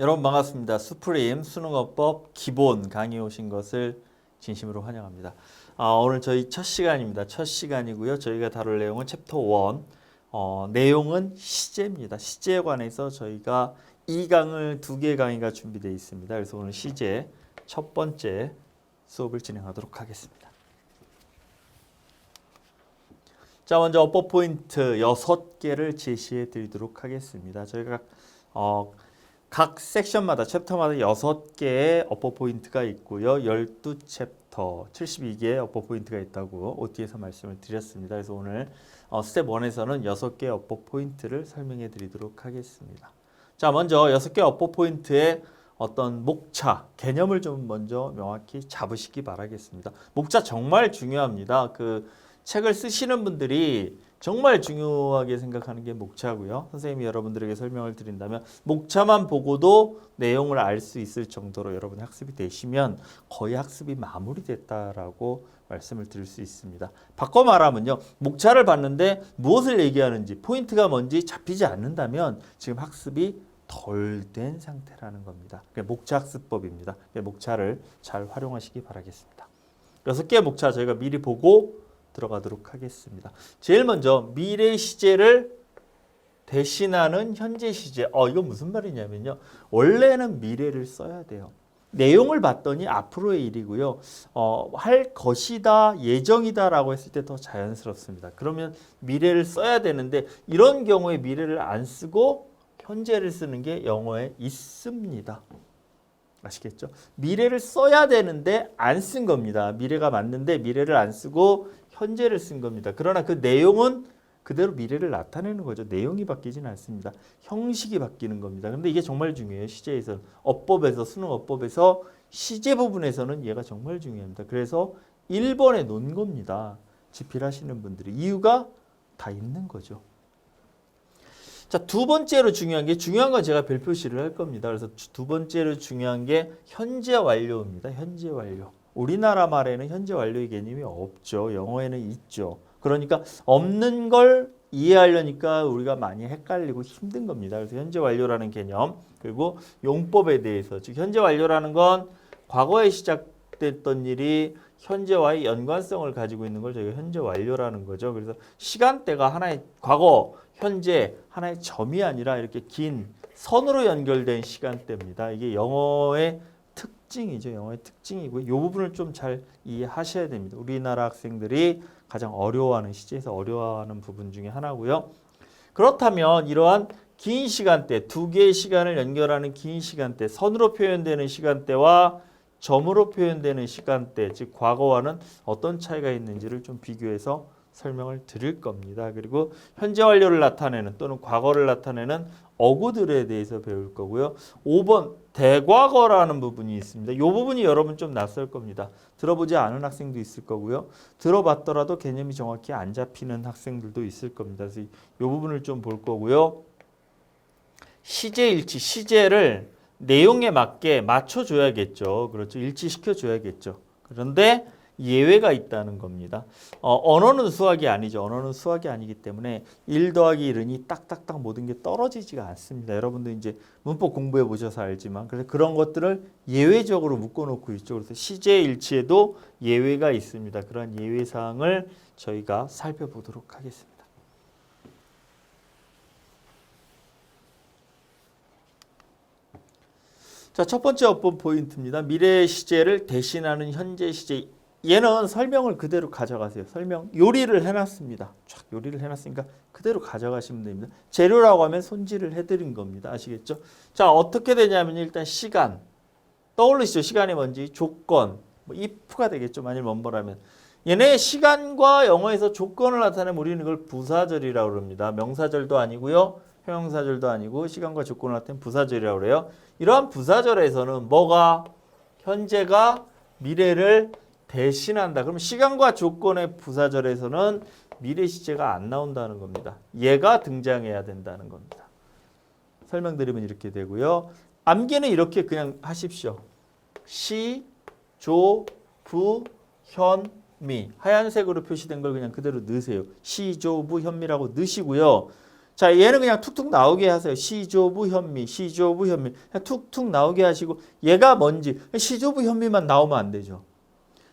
여러분 반갑습니다. 수프림 수능어법 기본 강의 오신 것을 진심으로 환영합니다. 오늘 저희 첫 시간입니다. 첫 시간이고요. 저희가 다룰 내용은 챕터 1. 내용은 시제입니다. 시제에 관해서 저희가 2강을 2개의 강의가 준비되어 있습니다. 그래서 오늘 시제 첫 번째 수업을 진행하도록 하겠습니다. 자, 먼저 어법 포인트 6개를 제시해 드리도록 하겠습니다. 저희가 각 섹션마다 챕터마다 6개의 어법 포인트가 있고요. 12챕터 72개의 어법 포인트가 있다고 OT에서 말씀을 드렸습니다. 그래서 오늘 스텝 1에서는 6개의 어법 포인트를 설명해 드리도록 하겠습니다. 자, 먼저 6개의 어법 포인트의 어떤 목차, 개념을 좀 먼저 명확히 잡으시기 바라겠습니다. 목차 정말 중요합니다. 책을 쓰시는 분들이 정말 중요하게 생각하는 게 목차고요. 선생님이 여러분들에게 설명을 드린다면 목차만 보고도 내용을 알 수 있을 정도로 여러분 학습이 되시면 거의 학습이 마무리됐다라고 말씀을 드릴 수 있습니다. 바꿔 말하면요. 목차를 봤는데 무엇을 얘기하는지 포인트가 뭔지 잡히지 않는다면 지금 학습이 덜 된 상태라는 겁니다. 그게 목차 학습법입니다. 목차를 잘 활용하시기 바라겠습니다. 6개의 목차 저희가 미리 보고 들어가도록 하겠습니다. 제일 먼저 미래 시제를 대신하는 현재 시제. 이건 무슨 말이냐면요. 원래는 미래를 써야 돼요. 내용을 봤더니 앞으로의 일이고요. 할 것이다, 예정이다 라고 했을 때 더 자연스럽습니다. 그러면 미래를 써야 되는데 이런 경우에 미래를 안 쓰고 현재를 쓰는 게 영어에 있습니다. 아시겠죠? 미래를 써야 되는데 안 쓴 겁니다. 미래가 맞는데 미래를 안 쓰고 현재를 쓴 겁니다. 그러나 그 내용은 그대로 미래를 나타내는 거죠. 내용이 바뀌지는 않습니다. 형식이 바뀌는 겁니다. 그런데 이게 정말 중요해요. 시제에서, 어법에서, 수능어법에서 시제 부분에서는 얘가 정말 중요합니다. 그래서 1번에 놓은 겁니다. 집필하시는 분들이. 이유가 다 있는 거죠. 자, 두 번째로 중요한 건 제가 별표시를 할 겁니다. 그래서 두 번째로 중요한 게 현재 완료입니다. 현재 완료. 우리나라 말에는 현재 완료의 개념이 없죠. 영어에는 있죠. 그러니까 없는 걸 이해하려니까 우리가 많이 헷갈리고 힘든 겁니다. 그래서 현재 완료라는 개념, 그리고 용법에 대해서, 즉 현재 완료라는 건 과거에 시작됐던 일이 현재와의 연관성을 가지고 있는 걸 저희가 현재 완료라는 거죠. 그래서 시간대가 하나의 과거, 현재 하나의 점이 아니라 이렇게 긴 선으로 연결된 시간대입니다. 이게 영어의 특징이죠. 영어의 특징이고요. 이 부분을 좀 잘 이해하셔야 됩니다. 우리나라 학생들이 가장 어려워하는 시제에서 어려워하는 부분 중에 하나고요. 그렇다면 이러한 긴 시간대, 두 개의 시간을 연결하는 긴 시간대, 선으로 표현되는 시간대와 점으로 표현되는 시간대, 즉 과거와는 어떤 차이가 있는지를 좀 비교해서 설명을 드릴 겁니다. 그리고 현재 완료를 나타내는 또는 과거를 나타내는 어구들에 대해서 배울 거고요. 5번 대과거라는 부분이 있습니다. 이 부분이 여러분 좀 낯설 겁니다. 들어보지 않은 학생도 있을 거고요. 들어봤더라도 개념이 정확히 안 잡히는 학생들도 있을 겁니다. 그래서 이 부분을 좀 볼 거고요. 시제 일치, 시제를 내용에 맞게 맞춰줘야겠죠. 그렇죠. 일치시켜 줘야겠죠. 그런데 예외가 있다는 겁니다. 언어는 수학이 아니죠. 언어는 수학이 아니기 때문에 1 더하기 1이 딱딱딱 모든 게 떨어지지가 않습니다. 여러분들 이제 문법 공부해 보셔서 알지만 그래서 그런 것들을 예외적으로 묶어놓고 있죠. 그래서 시제 일치에도 예외가 있습니다. 그런 예외 사항을 저희가 살펴보도록 하겠습니다. 자, 첫 번째 어법 포인트입니다. 미래 시제를 대신하는 현재 시제. 얘는 설명을 그대로 가져가세요. 설명 요리를 해놨습니다. 쫙 요리를 해놨으니까 그대로 가져가시면 됩니다. 재료라고 하면 손질을 해드린 겁니다. 아시겠죠? 자, 어떻게 되냐면 일단 시간 떠올리시죠? 시간이 뭔지 조건 if가 되겠죠. 만일 원벌하면 얘네 시간과 영어에서 조건을 나타내면 우리는 이걸 부사절이라고 그럽니다. 명사절도 아니고요. 형용사절도 아니고 시간과 조건을 나타내면 부사절이라고 그래요. 이러한 부사절에서는 뭐가 현재가 미래를 대신한다. 그럼 시간과 조건의 부사절에서는 미래 시제가 안 나온다는 겁니다. 얘가 등장해야 된다는 겁니다. 설명드리면 이렇게 되고요. 암기는 이렇게 그냥 하십시오. 시, 조, 부, 현, 미. 하얀색으로 표시된 걸 그냥 그대로 넣으세요. 시, 조, 부, 현, 미라고 넣으시고요. 자, 얘는 그냥 툭툭 나오게 하세요. 시조부 현미, 시조부 현미. 그냥 툭툭 나오게 하시고 얘가 뭔지 시조부 현미만 나오면 안 되죠.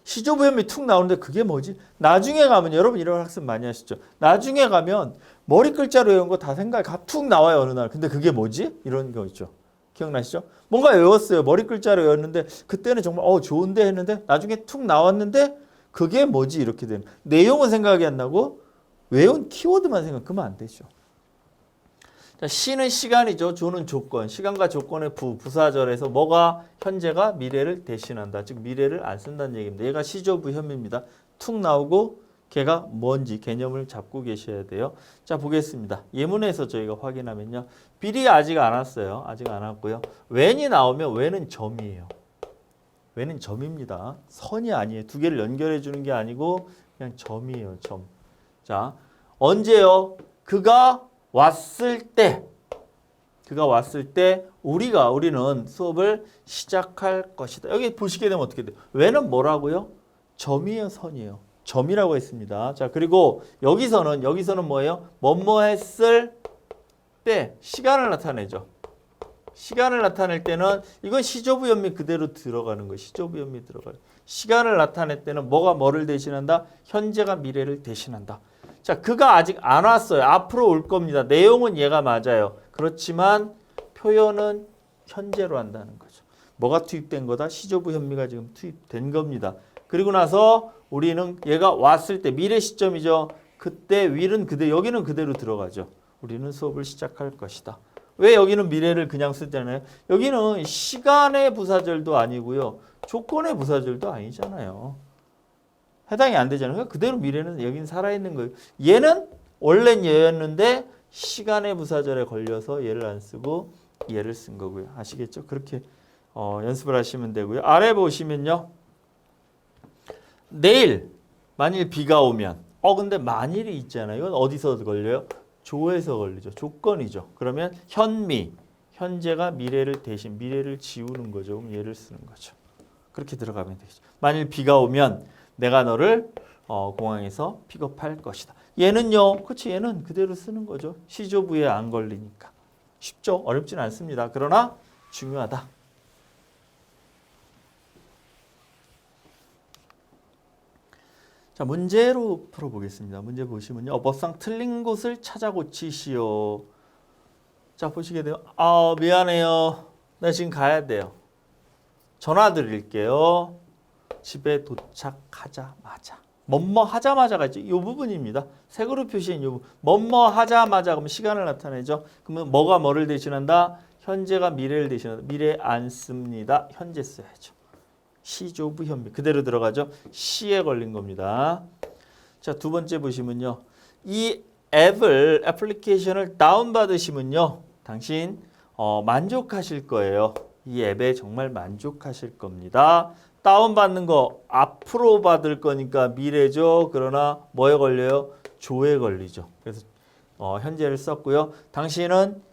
시조부 현미 툭 나오는데 그게 뭐지? 나중에 가면 여러분 이런 학습 많이 하시죠. 나중에 가면 머리 글자로 외운 거 다 생각이 툭 나와요 어느 날. 근데 그게 뭐지? 이런 거 있죠. 기억나시죠? 뭔가 외웠어요. 머리 글자로 외웠는데 그때는 정말 좋은데 했는데 나중에 툭 나왔는데 그게 뭐지? 이렇게 되는. 내용은 생각이 안 나고 외운 키워드만 생각하면 안 되죠. 자, 시는 시간이죠. 조는 조건. 시간과 조건의 부사절에서 뭐가 현재가 미래를 대신한다. 즉 미래를 안 쓴다는 얘기입니다. 얘가 시조부 현미입니다. 툭 나오고 걔가 뭔지 개념을 잡고 계셔야 돼요. 자, 보겠습니다. 예문에서 저희가 확인하면요. 비리 아직 안 왔어요. 아직 안 왔고요. when이 나오면 when은 점이에요. when은 점입니다. 선이 아니에요. 두 개를 연결해 주는 게 아니고 그냥 점이에요. 점. 자, 언제요? 그가 왔을 때, 우리는 수업을 시작할 것이다. 여기 보시게 되면 어떻게 돼요? when은 뭐라고요? 점이에요, 선이에요. 점이라고 했습니다. 자, 그리고 여기서는 뭐예요? 뭐뭐 했을 때 시간을 나타내죠. 시간을 나타낼 때는 이건 시조부 현미 그대로 들어가는 거예요. 시조부 현미 들어가요. 시간을 나타낼 때는 뭐가 뭐를 대신한다? 현재가 미래를 대신한다. 자, 그가 아직 안 왔어요. 앞으로 올 겁니다. 내용은 얘가 맞아요. 그렇지만 표현은 현재로 한다는 거죠. 뭐가 투입된 거다? 시조부 현미가 지금 투입된 겁니다. 그리고 나서 우리는 얘가 왔을 때 미래 시점이죠. 그때 will은 여기는 그대로 들어가죠. 우리는 수업을 시작할 것이다. 왜 여기는 미래를 그냥 쓰잖아요. 여기는 시간의 부사절도 아니고요. 조건의 부사절도 아니잖아요. 해당이 안 되잖아요. 그러니까 그대로 미래는 여긴 살아있는 거예요. 얘는 원래는 얘였는데 시간의 부사절에 걸려서 얘를 안 쓰고 얘를 쓴 거고요. 아시겠죠? 그렇게 연습을 하시면 되고요. 아래 보시면요. 내일 만일 비가 오면 근데 만일이 있잖아요. 이건 어디서 걸려요? 조에서 걸리죠. 조건이죠. 그러면 현재가 미래를 대신 미래를 지우는 거죠. 그럼 얘를 쓰는 거죠. 그렇게 들어가면 되죠. 만일 비가 오면 내가 너를 공항에서 픽업할 것이다. 얘는요. 그렇지. 얘는 그대로 쓰는 거죠. 시조부에 안 걸리니까. 쉽죠? 어렵진 않습니다. 그러나 중요하다. 자, 문제로 풀어보겠습니다. 문제 보시면요. 법상 틀린 곳을 찾아 고치시오. 자, 보시게 돼요. 미안해요. 나 지금 가야 돼요. 전화 드릴게요. 집에 도착하자마자. 뭐뭐 하자마자가 있죠. 이 부분입니다. 색으로 표시한 이 부분. 뭐뭐 하자마자 그러면 시간을 나타내죠. 그러면 뭐가 뭐를 대신한다? 현재가 미래를 대신한다. 미래 안 씁니다. 현재 써야죠. 시조부 현미 그대로 들어가죠. 시에 걸린 겁니다. 자, 두 번째 보시면요. 이 애플리케이션을 다운받으시면요. 당신 만족하실 거예요. 이 앱에 정말 만족하실 겁니다. 다운받는 거 앞으로 받을 거니까 미래죠. 그러나 뭐에 걸려요? 조에 걸리죠. 그래서 현재를 썼고요. 당신은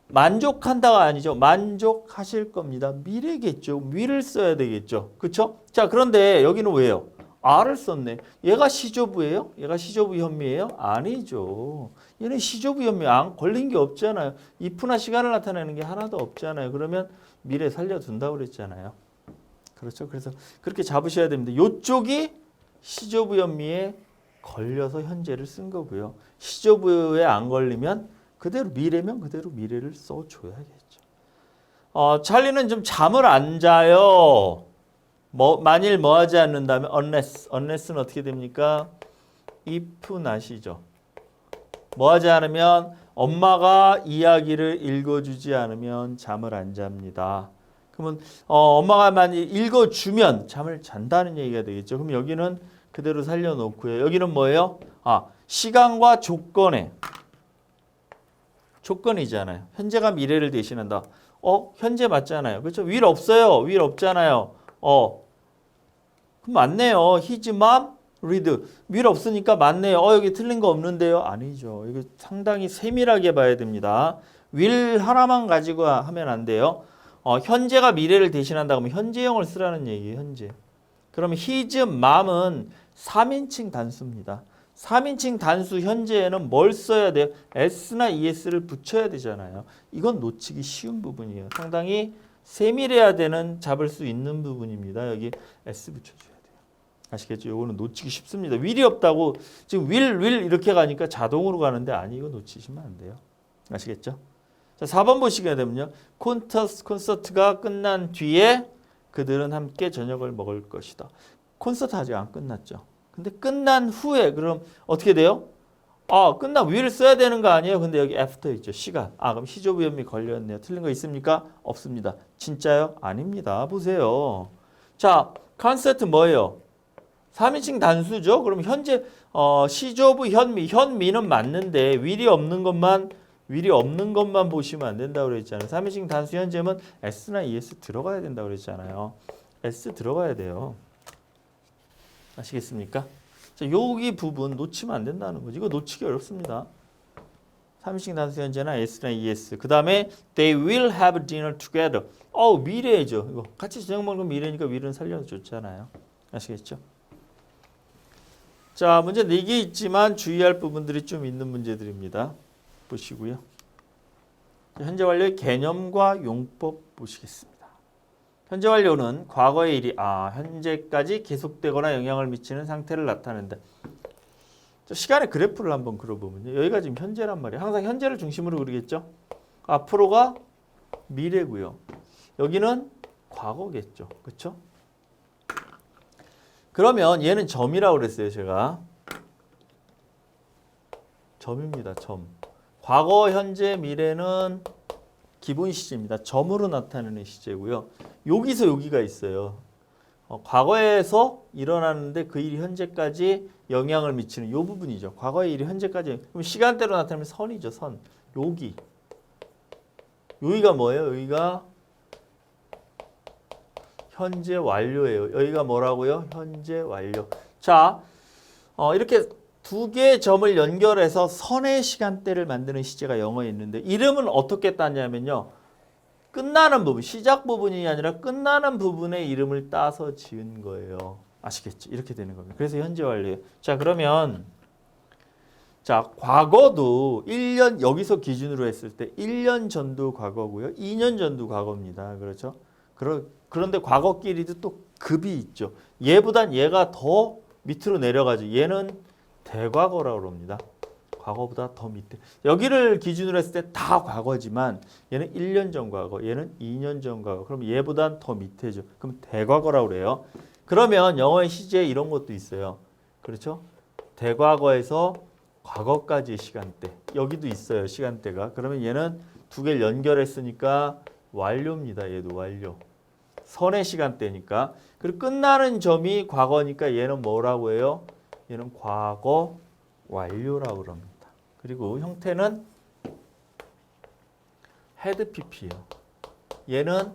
만족한다가 아니죠. 만족하실 겁니다. 미래겠죠. will을 써야 되겠죠. 그렇죠? 자, 그런데 여기는 왜요? R을 썼네. 얘가 시조부예요? 얘가 시조부 현미예요? 아니죠. 얘는 시조부 현미 안 걸린 게 없잖아요. if나 시간을 나타내는 게 하나도 없잖아요. 그러면 미래 살려둔다고 그랬잖아요. 그렇죠? 그래서 그렇게 잡으셔야 됩니다. 이쪽이 시조부 현미에 걸려서 현재를 쓴 거고요. 시조부에 안 걸리면 그대로 미래면 그대로 미래를 써줘야겠죠. 찰리는 좀 잠을 안 자요. 만일 뭐 하지 않는다면 unless는 어떻게 됩니까? if not이죠. 뭐 하지 않으면 엄마가 이야기를 읽어주지 않으면 잠을 안 잡니다. 그러면 엄마가 만일 읽어주면 잠을 잔다는 얘기가 되겠죠. 그럼 여기는 그대로 살려놓고요. 여기는 뭐예요? 시간과 조건이잖아요. 현재가 미래를 대신한다. 현재 맞잖아요. 그렇죠? will 없어요. will 없잖아요. 그럼 맞네요. his mom read. will 없으니까 맞네요. 여기 틀린 거 없는데요. 아니죠. 이거 상당히 세밀하게 봐야 됩니다. will 하나만 가지고 하면 안 돼요. 현재가 미래를 대신한다 그러면 현재형을 쓰라는 얘기예요. 현재. 그러면 his mom은 3인칭 단수입니다. 3인칭 단수 현재에는 뭘 써야 돼요? s나 es를 붙여야 되잖아요. 이건 놓치기 쉬운 부분이에요. 상당히 세밀해야 되는 잡을 수 있는 부분입니다. 여기 s 붙여줘야 돼요. 아시겠죠? 이거는 놓치기 쉽습니다. will이 없다고 지금 will 이렇게 가니까 자동으로 가는데 아니 이거 놓치시면 안 돼요. 아시겠죠? 자, 4번 보시게 되면요. 콘서트가 끝난 뒤에 그들은 함께 저녁을 먹을 것이다. 콘서트 아직 안 끝났죠. 근데 끝난 후에 그럼 어떻게 돼요? 끝난 will 써야 되는 거 아니에요? 근데 여기 after 있죠. 시간. 그럼 시조비음이 걸렸네요. 틀린 거 있습니까? 없습니다. 진짜요? 아닙니다. 보세요. 자, 콘서트 뭐예요? 3인칭 단수죠. 그럼 현재 시조부 현미는 맞는데 will이 없는 것만 보시면 안 된다고 그랬잖아요. 3인칭 단수 현재면 s나 es 들어가야 된다고 그랬잖아요. s 들어가야 돼요. 아시겠습니까? 자, 여기 부분 놓치면 안 된다는 거죠. 이거 놓치기 어렵습니다. 3인칭 단수 현재나 s나 es. 그 다음에 they will have dinner together. 미래죠. 이거 같이 저녁 먹는 미래니까 will은 살려서 좋잖아요. 아시겠죠? 자, 문제 4개 있지만 주의할 부분들이 좀 있는 문제들입니다. 보시고요. 현재 완료의 개념과 용법 보시겠습니다. 현재 완료는 과거의 일이 현재까지 계속되거나 영향을 미치는 상태를 나타낸다. 시간의 그래프를 한번 그려보면요. 여기가 지금 현재란 말이에요. 항상 현재를 중심으로 그리겠죠. 앞으로가 미래고요. 여기는 과거겠죠. 그렇죠? 그러면 얘는 점이라고 그랬어요. 제가. 점입니다. 점. 과거, 현재, 미래는 기본 시제입니다. 점으로 나타내는 시제고요. 여기서 여기가 있어요. 과거에서 일어나는데 그 일이 현재까지 영향을 미치는 이 부분이죠. 과거의 일이 현재까지. 그럼 시간대로 나타내면 선이죠. 선. 여기가 뭐예요? 여기가 현재 완료예요. 여기가 뭐라고요? 현재 완료. 자, 이렇게 두 개의 점을 연결해서 선의 시간대를 만드는 시제가 영어에 있는데 이름은 어떻게 땄냐면요. 끝나는 부분, 시작 부분이 아니라 끝나는 부분의 이름을 따서 지은 거예요. 아시겠죠? 이렇게 되는 겁니다. 그래서 현재 완료예요. 자, 그러면 과거도 1년 여기서 기준으로 했을 때 1년 전도 과거고요. 2년 전도 과거입니다. 그렇죠? 그런데 과거끼리도 또 급이 있죠. 얘보단 얘가 더 밑으로 내려가죠. 얘는 대과거라고 합니다. 과거보다 더 밑에. 여기를 기준으로 했을 때 다 과거지만 얘는 1년 전 과거, 얘는 2년 전 과거. 그럼 얘보단 더 밑에죠. 그럼 대과거라고 그래요. 그러면 영어의 시제에 이런 것도 있어요. 그렇죠? 대과거에서 과거까지의 시간대. 여기도 있어요. 시간대가. 그러면 얘는 두 개를 연결했으니까 완료입니다. 얘도 완료. 선의 시간대니까. 그리고 끝나는 점이 과거니까 얘는 뭐라고 해요? 얘는 과거 완료라고 합니다. 그리고 형태는 had pp예요. 얘는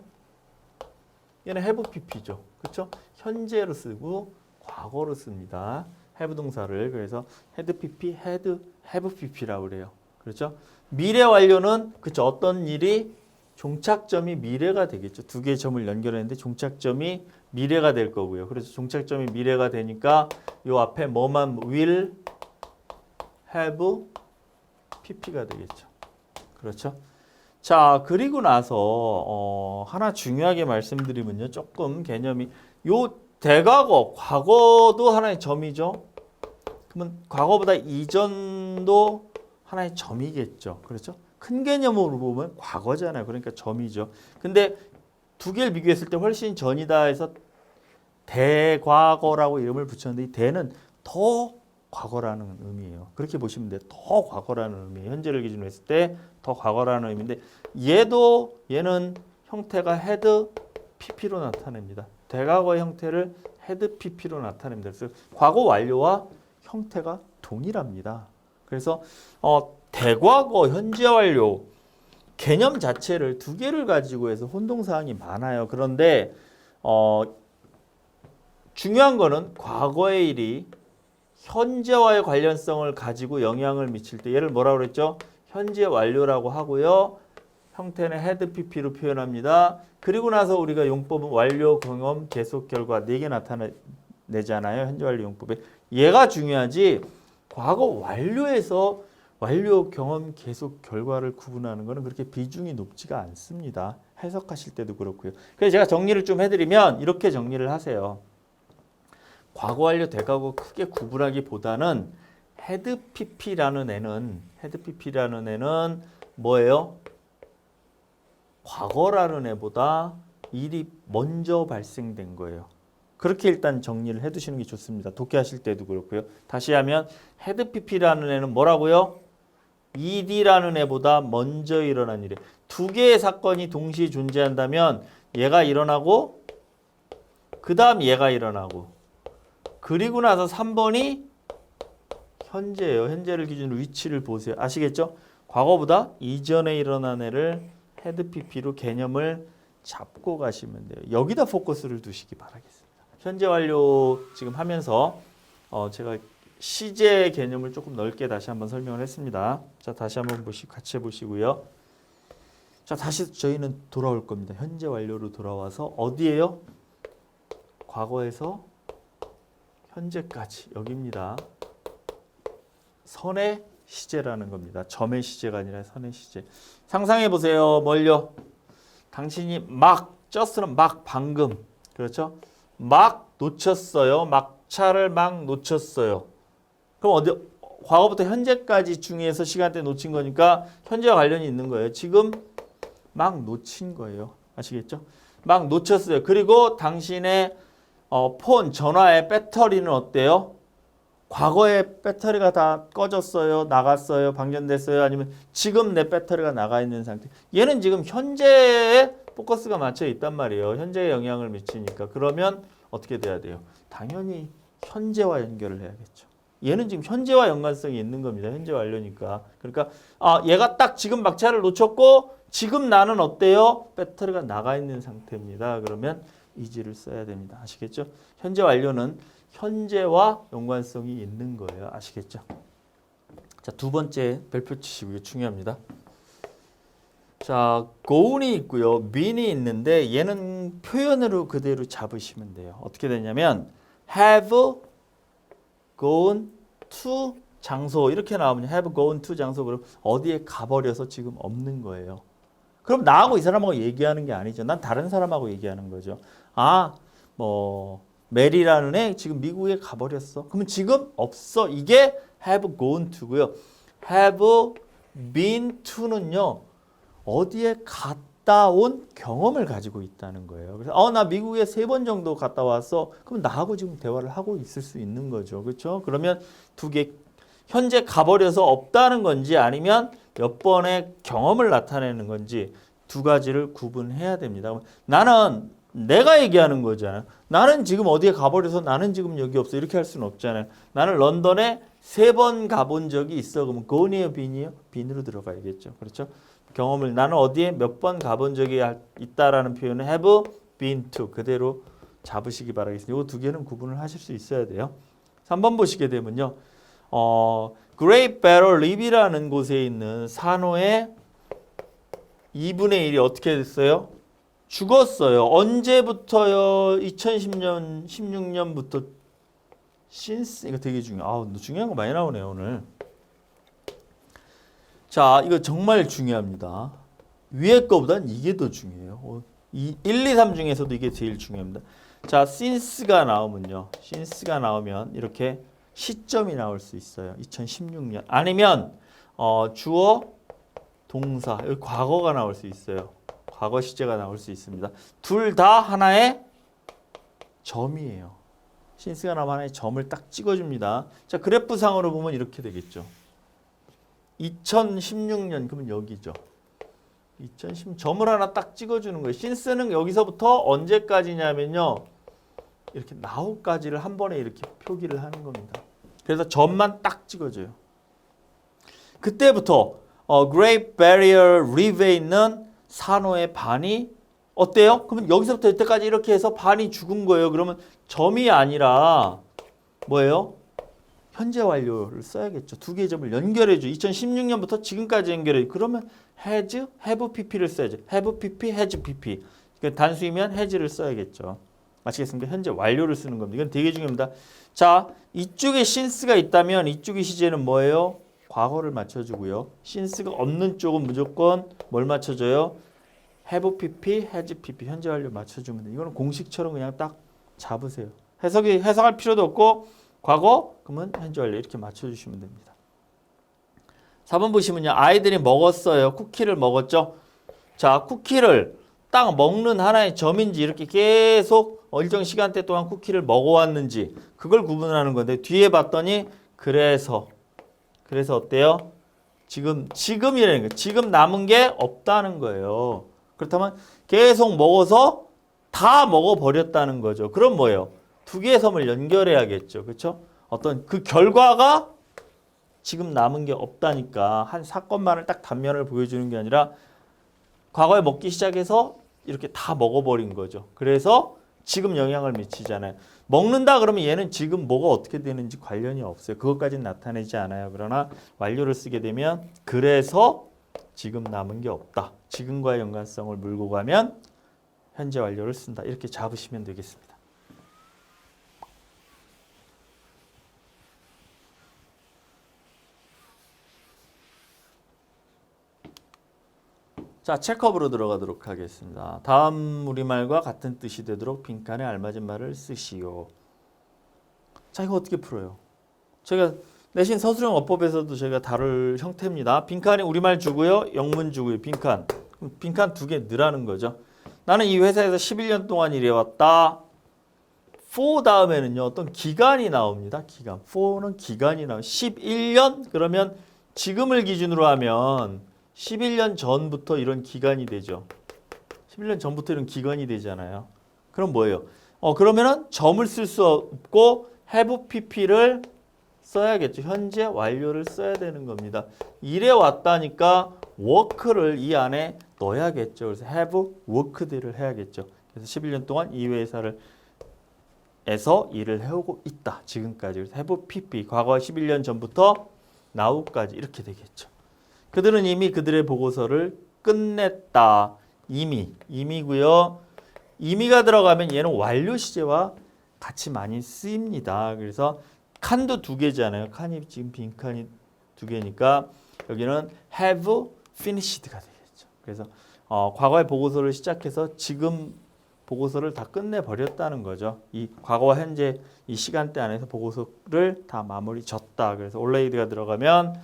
have pp죠. 그렇죠? 현재로 쓰고 과거로 씁니다. have 동사를. 그래서 had pp, have pp라고 그래요. 그렇죠? 미래 완료는 그렇죠. 어떤 일이 종착점이 미래가 되겠죠. 두 개의 점을 연결했는데 종착점이 미래가 될 거고요. 그래서 종착점이 미래가 되니까 요 앞에 뭐만 will have pp가 되겠죠. 그렇죠? 자, 그리고 나서 하나 중요하게 말씀드리면요. 조금 개념이 요 대과거, 과거도 하나의 점이죠. 그러면 과거보다 이전도 하나의 점이겠죠. 그렇죠? 큰 개념으로 보면 과거잖아요. 그러니까 점이죠. 근데 두 개를 비교했을 때 훨씬 전이다 해서 대과거라고 이름을 붙였는데 이 대는 더 과거라는 의미예요. 그렇게 보시면 돼요. 더 과거라는 의미예요. 현재를 기준으로 했을 때 더 과거라는 의미인데 얘는 형태가 had pp로 나타냅니다. 대과거의 형태를 had pp로 나타냅니다. 그래서 과거 완료와 형태가 동일합니다. 그래서 대과거, 현재 완료 개념 자체를 두 개를 가지고 해서 혼동사항이 많아요. 그런데 중요한 거는 과거의 일이 현재와의 관련성을 가지고 영향을 미칠 때 얘를 뭐라고 그랬죠? 현재 완료라고 하고요. 형태는 had pp로 표현합니다. 그리고 나서 우리가 용법은 완료, 경험, 계속, 결과 4개 나타내잖아요. 현재 완료 용법에. 얘가 중요하지 과거 완료에서 완료 경험 계속 결과를 구분하는 것은 그렇게 비중이 높지가 않습니다. 해석하실 때도 그렇고요. 그래서 제가 정리를 좀 해드리면 이렇게 정리를 하세요. 과거 완료 대과거 크게 구분하기보다는 헤드 PP라는 애는 뭐예요? 과거라는 애보다 일이 먼저 발생된 거예요. 그렇게 일단 정리를 해두시는 게 좋습니다. 독해하실 때도 그렇고요. 다시 하면 헤드 PP라는 애는 뭐라고요? ED라는 애보다 먼저 일어난 일이에요. 두 개의 사건이 동시에 존재한다면 얘가 일어나고 그 다음 얘가 일어나고 그리고 나서 3번이 현재예요. 현재를 기준으로 위치를 보세요. 아시겠죠? 과거보다 이전에 일어난 애를 헤드 PP로 개념을 잡고 가시면 돼요. 여기다 포커스를 두시기 바라겠습니다. 현재 완료 지금 하면서 제가 시제 개념을 조금 넓게 다시 한번 설명을 했습니다. 자, 다시 한번 같이 해보시고요. 자, 다시 저희는 돌아올 겁니다. 현재 완료로 돌아와서 어디예요? 과거에서 현재까지 여기입니다. 선의 시제라는 겁니다. 점의 시제가 아니라 선의 시제. 상상해 보세요. 뭘요? 당신이 막 just는 막 방금 그렇죠? 막 놓쳤어요. 막차를 막 놓쳤어요. 그럼 어디 과거부터 현재까지 중에서 시간대 놓친 거니까 현재와 관련이 있는 거예요. 지금 막 놓친 거예요. 아시겠죠? 막 놓쳤어요. 그리고 당신의 폰, 전화의 배터리는 어때요? 과거에 배터리가 다 꺼졌어요, 나갔어요, 방전됐어요, 아니면 지금 내 배터리가 나가 있는 상태. 얘는 지금 현재에 포커스가 맞춰 있단 말이에요. 현재에 영향을 미치니까. 그러면 어떻게 돼야 돼요? 당연히 현재와 연결을 해야겠죠. 얘는 지금 현재와 연관성이 있는 겁니다. 현재 완료니까. 그러니까 얘가 딱 지금 막차를 놓쳤고 지금 나는 어때요? 배터리가 나가 있는 상태입니다. 그러면 이지를 써야 됩니다. 아시겠죠? 현재 완료는 현재와 연관성이 있는 거예요. 아시겠죠? 자, 두 번째 별표 치시고요. 중요합니다. 자, goon이 있고요. been이 있는데 얘는 표현으로 그대로 잡으시면 돼요. 어떻게 되냐면 have gone to 장소 이렇게 나오면 have gone to 장소 그럼 어디에 가버려서 지금 없는 거예요. 그럼 나하고 이 사람하고 얘기하는 게 아니죠. 난 다른 사람하고 얘기하는 거죠. 메리라는 애 지금 미국에 가버렸어. 그러면 지금 없어. 이게 have gone to고요. have been to는요. 어디에 갔다 온 경험을 가지고 있다는 거예요. 그래서 나 미국에 3번 정도 갔다 왔어. 그럼 나하고 지금 대화를 하고 있을 수 있는 거죠. 그렇죠? 그러면 두 개 현재 가버려서 없다는 건지 아니면 몇 번의 경험을 나타내는 건지 두 가지를 구분해야 됩니다. 나는 내가 얘기하는 거잖아요. 나는 지금 어디에 가버려서 나는 지금 여기 없어. 이렇게 할 수는 없잖아요. 나는 런던에 3번 가본 적이 있어. 그러면 gone이요, been이요? been으로 들어가야겠죠. 그렇죠? 경험을 나는 어디에 몇 번 가본 적이 있다라는 표현을 have been to 그대로 잡으시기 바라겠습니다. 이 두 개는 구분을 하실 수 있어야 돼요. 3번 보시게 되면요. Great Barrier Reef이라는 곳에 있는 산호의 2분의 1이 어떻게 됐어요? 죽었어요. 언제부터요? 2010년, 16년부터 since 이거 되게 중요한 거 많이 나오네요, 오늘. 자, 이거 정말 중요합니다. 위에 거보단 이게 더 중요해요. 1, 2, 3 중에서도 이게 제일 중요합니다. 자, since가 나오면 이렇게 시점이 나올 수 있어요. 2016년. 아니면 주어, 동사, 여기 과거가 나올 수 있어요. 과거 시제가 나올 수 있습니다. 둘 다 하나의 점이에요. since가 나오면 하나의 점을 딱 찍어줍니다. 자, 그래프상으로 보면 이렇게 되겠죠. 2016년 그러면 여기죠. 2010 점을 하나 딱 찍어주는 거예요. since는 여기서부터 언제까지냐면요. 이렇게 now까지를 한 번에 이렇게 표기를 하는 겁니다. 그래서 점만 딱 찍어줘요. 그때부터 Great Barrier Reef에 있는 산호의 반이 어때요? 그러면 여기서부터 이때까지 이렇게 해서 반이 죽은 거예요. 그러면 점이 아니라 뭐예요? 현재 완료를 써야겠죠. 두 개의 점을 연결해줘. 2016년부터 지금까지 연결해. 그러면 have pp를 써야죠. have pp, has pp. 그러니까 단수이면 has를 써야겠죠. 아시겠습니까? 현재 완료를 쓰는 겁니다. 이건 되게 중요합니다. 자, 이쪽에 since가 있다면 이쪽의 시제는 뭐예요? 과거를 맞춰주고요. since가 없는 쪽은 무조건 뭘 맞춰줘요? have pp, has pp 현재 완료 맞춰주면 돼요. 이거는 공식처럼 그냥 딱 잡으세요. 해석할 필요도 없고 과거 그러면 현재 완료 이렇게 맞춰주시면 됩니다. 4번 보시면요. 아이들이 먹었어요. 쿠키를 먹었죠. 자, 쿠키를 딱 먹는 하나의 점인지 이렇게 계속 일정 시간대 동안 쿠키를 먹어왔는지 그걸 구분하는 건데 뒤에 봤더니 그래서 어때요? 지금이라는 거예요. 지금 남은 게 없다는 거예요. 그렇다면 계속 먹어서 다 먹어버렸다는 거죠. 그럼 뭐예요? 두 개의 섬을 연결해야겠죠. 그렇죠? 어떤 그 결과가 지금 남은 게 없다니까 한 사건만을 딱 단면을 보여주는 게 아니라 과거에 먹기 시작해서 이렇게 다 먹어버린 거죠. 그래서 지금 영향을 미치잖아요. 먹는다 그러면 얘는 지금 뭐가 어떻게 되는지 관련이 없어요. 그것까지는 나타내지 않아요. 그러나 완료를 쓰게 되면 그래서 지금 남은 게 없다. 지금과의 연관성을 물고 가면 현재 완료를 쓴다. 이렇게 잡으시면 되겠습니다. 자, 체크업으로 들어가도록 하겠습니다. 다음 우리말과 같은 뜻이 되도록 빈칸에 알맞은 말을 쓰시오. 자, 이거 어떻게 풀어요? 제가 내신 서술형 어법에서도 제가 다룰 형태입니다. 빈칸에 우리말 주고요. 영문 주고요. 빈칸 두 개 넣으라는 거죠. 나는 이 회사에서 11년 동안 일해왔다. for 다음에는요. 어떤 기간이 나옵니다. 기간. for는 기간이 나와요. 11년? 그러면 지금을 기준으로 하면 11년 전부터 이런 기간이 되죠. 11년 전부터 이런 기간이 되잖아요. 그럼 뭐예요? 그러면은 점을 쓸 수 없고 have pp를 써야겠죠. 현재 완료를 써야 되는 겁니다. 일해 왔다니까 work를 이 안에 넣어야겠죠. 그래서 have worked를 해야겠죠. 그래서 11년 동안 이 회사를 에서 일을 해오고 있다. 지금까지. 그래서 have pp 과거 11년 전부터 now까지 이렇게 되겠죠. 그들은 이미 그들의 보고서를 끝냈다. 이미고요. 이미가 들어가면 얘는 완료 시제와 같이 많이 쓰입니다. 그래서 칸도 두 개잖아요. 칸이 지금 빈칸이 두 개니까 여기는 have finished가 되겠죠. 그래서 과거의 보고서를 시작해서 지금 보고서를 다 끝내버렸다는 거죠. 이 과거와 현재 이 시간대 안에서 보고서를 다 마무리 졌다. 그래서 already가 들어가면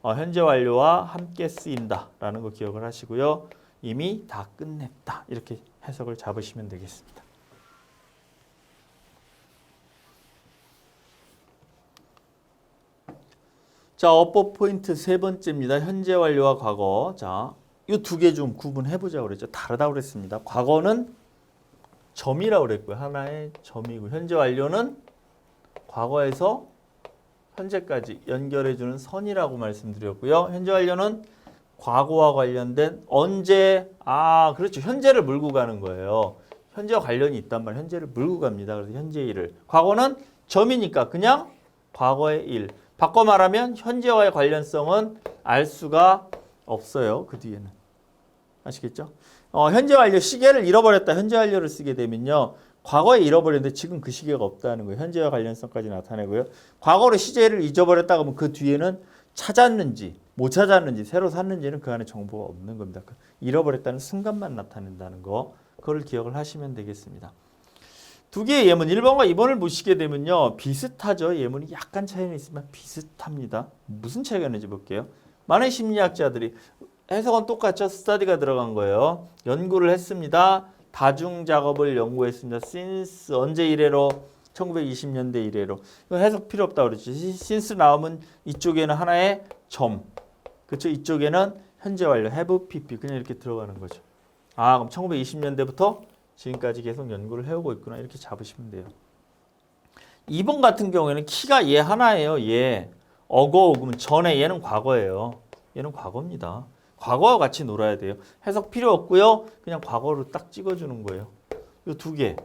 현재 완료와 함께 쓰인다라는 거 기억을 하시고요. 이미 다 끝냈다. 이렇게 해석을 잡으시면 되겠습니다. 자, 어법 포인트 세 번째입니다. 현재 완료와 과거. 자, 이 두 개 좀 구분해보자고 그랬죠. 다르다고 그랬습니다. 과거는 점이라고 그랬고요. 하나의 점이고 현재 완료는 과거에서 현재까지 연결해주는 선이라고 말씀드렸고요. 현재 완료는 과거와 관련된 언제, 그렇죠. 현재를 물고 가는 거예요. 현재와 관련이 있단 말이에요. 현재를 물고 갑니다. 그래서 현재 일을. 과거는 점이니까 그냥 과거의 일. 바꿔 말하면 현재와의 관련성은 알 수가 없어요. 그 뒤에는. 아시겠죠? 현재 완료 시계를 잃어버렸다. 현재 완료를 쓰게 되면요. 과거에 잃어버렸는데 지금 그 시계가 없다는 거예요. 현재와 관련성까지 나타내고요. 과거로 시제를 잊어버렸다 그러면 그 뒤에는 찾았는지 못 찾았는지 새로 샀는지는 그 안에 정보가 없는 겁니다. 잃어버렸다는 순간만 나타낸다는 거. 그걸 기억을 하시면 되겠습니다. 두 개의 예문 1번과 2번을 보시게 되면요. 비슷하죠. 예문이 약간 차이는 있지만 비슷합니다. 무슨 차이가 있는지 볼게요. 많은 심리학자들이 해석은 똑같죠. 스터디가 들어간 거예요. 연구를 했습니다. 다중 작업을 연구했습니다. since 언제 이래로 1920년대 이래로. 이건 해석 필요 없다고 그랬죠. since 나오면 이쪽에는 하나의 점. 그렇죠? 이쪽에는 현재 완료 have pp 그냥 이렇게 들어가는 거죠. 그럼 1920년대부터 지금까지 계속 연구를 해오고 있구나. 이렇게 잡으시면 돼요. 2번 같은 경우에는 키가 얘 하나예요. 얘. ago 그러면 전에 얘는 과거예요. 얘는 과거입니다. 과거와 같이 놀아야 돼요. 해석 필요 없고요. 그냥 과거로 딱 찍어주는 거예요. 이 두 개.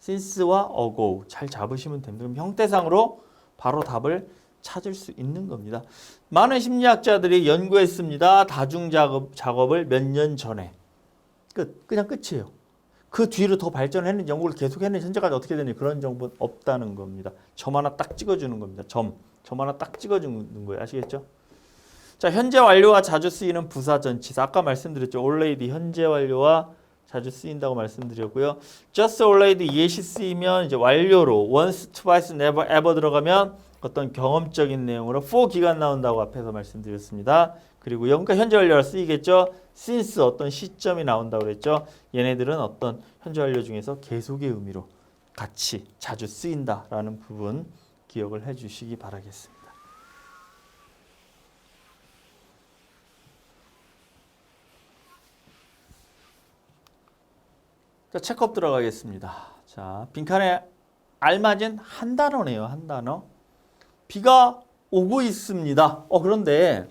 since와 ago 잘 잡으시면 됩니다. 그럼 형태상으로 바로 답을 찾을 수 있는 겁니다. 많은 심리학자들이 연구했습니다. 다중 작업을 몇 년 전에. 그냥 끝이에요. 그 뒤로 더 발전했는지 연구를 계속했는지 현재까지 어떻게 되는지 그런 정보는 없다는 겁니다. 점 하나 딱 찍어주는 겁니다. 점 하나 딱 찍어주는 거예요. 아시겠죠? 자, 현재 완료와 자주 쓰이는 부사 전치사. 아까 말씀드렸죠. already 현재 완료와 자주 쓰인다고 말씀드렸고요. just already yes이 쓰이면 이제 완료로 once, twice, never, ever 들어가면 어떤 경험적인 내용으로 for 기간 나온다고 앞에서 말씀드렸습니다. 그리고요. 그러니까 현재 완료가 쓰이겠죠. since 어떤 시점이 나온다고 그랬죠. 얘네들은 어떤 현재 완료 중에서 계속의 의미로 같이 자주 쓰인다라는 부분 기억을 해 주시기 바라겠습니다. 자, 체크업 들어가겠습니다. 자, 빈칸에 알맞은 한 단어네요. 한 단어. 비가 오고 있습니다. 그런데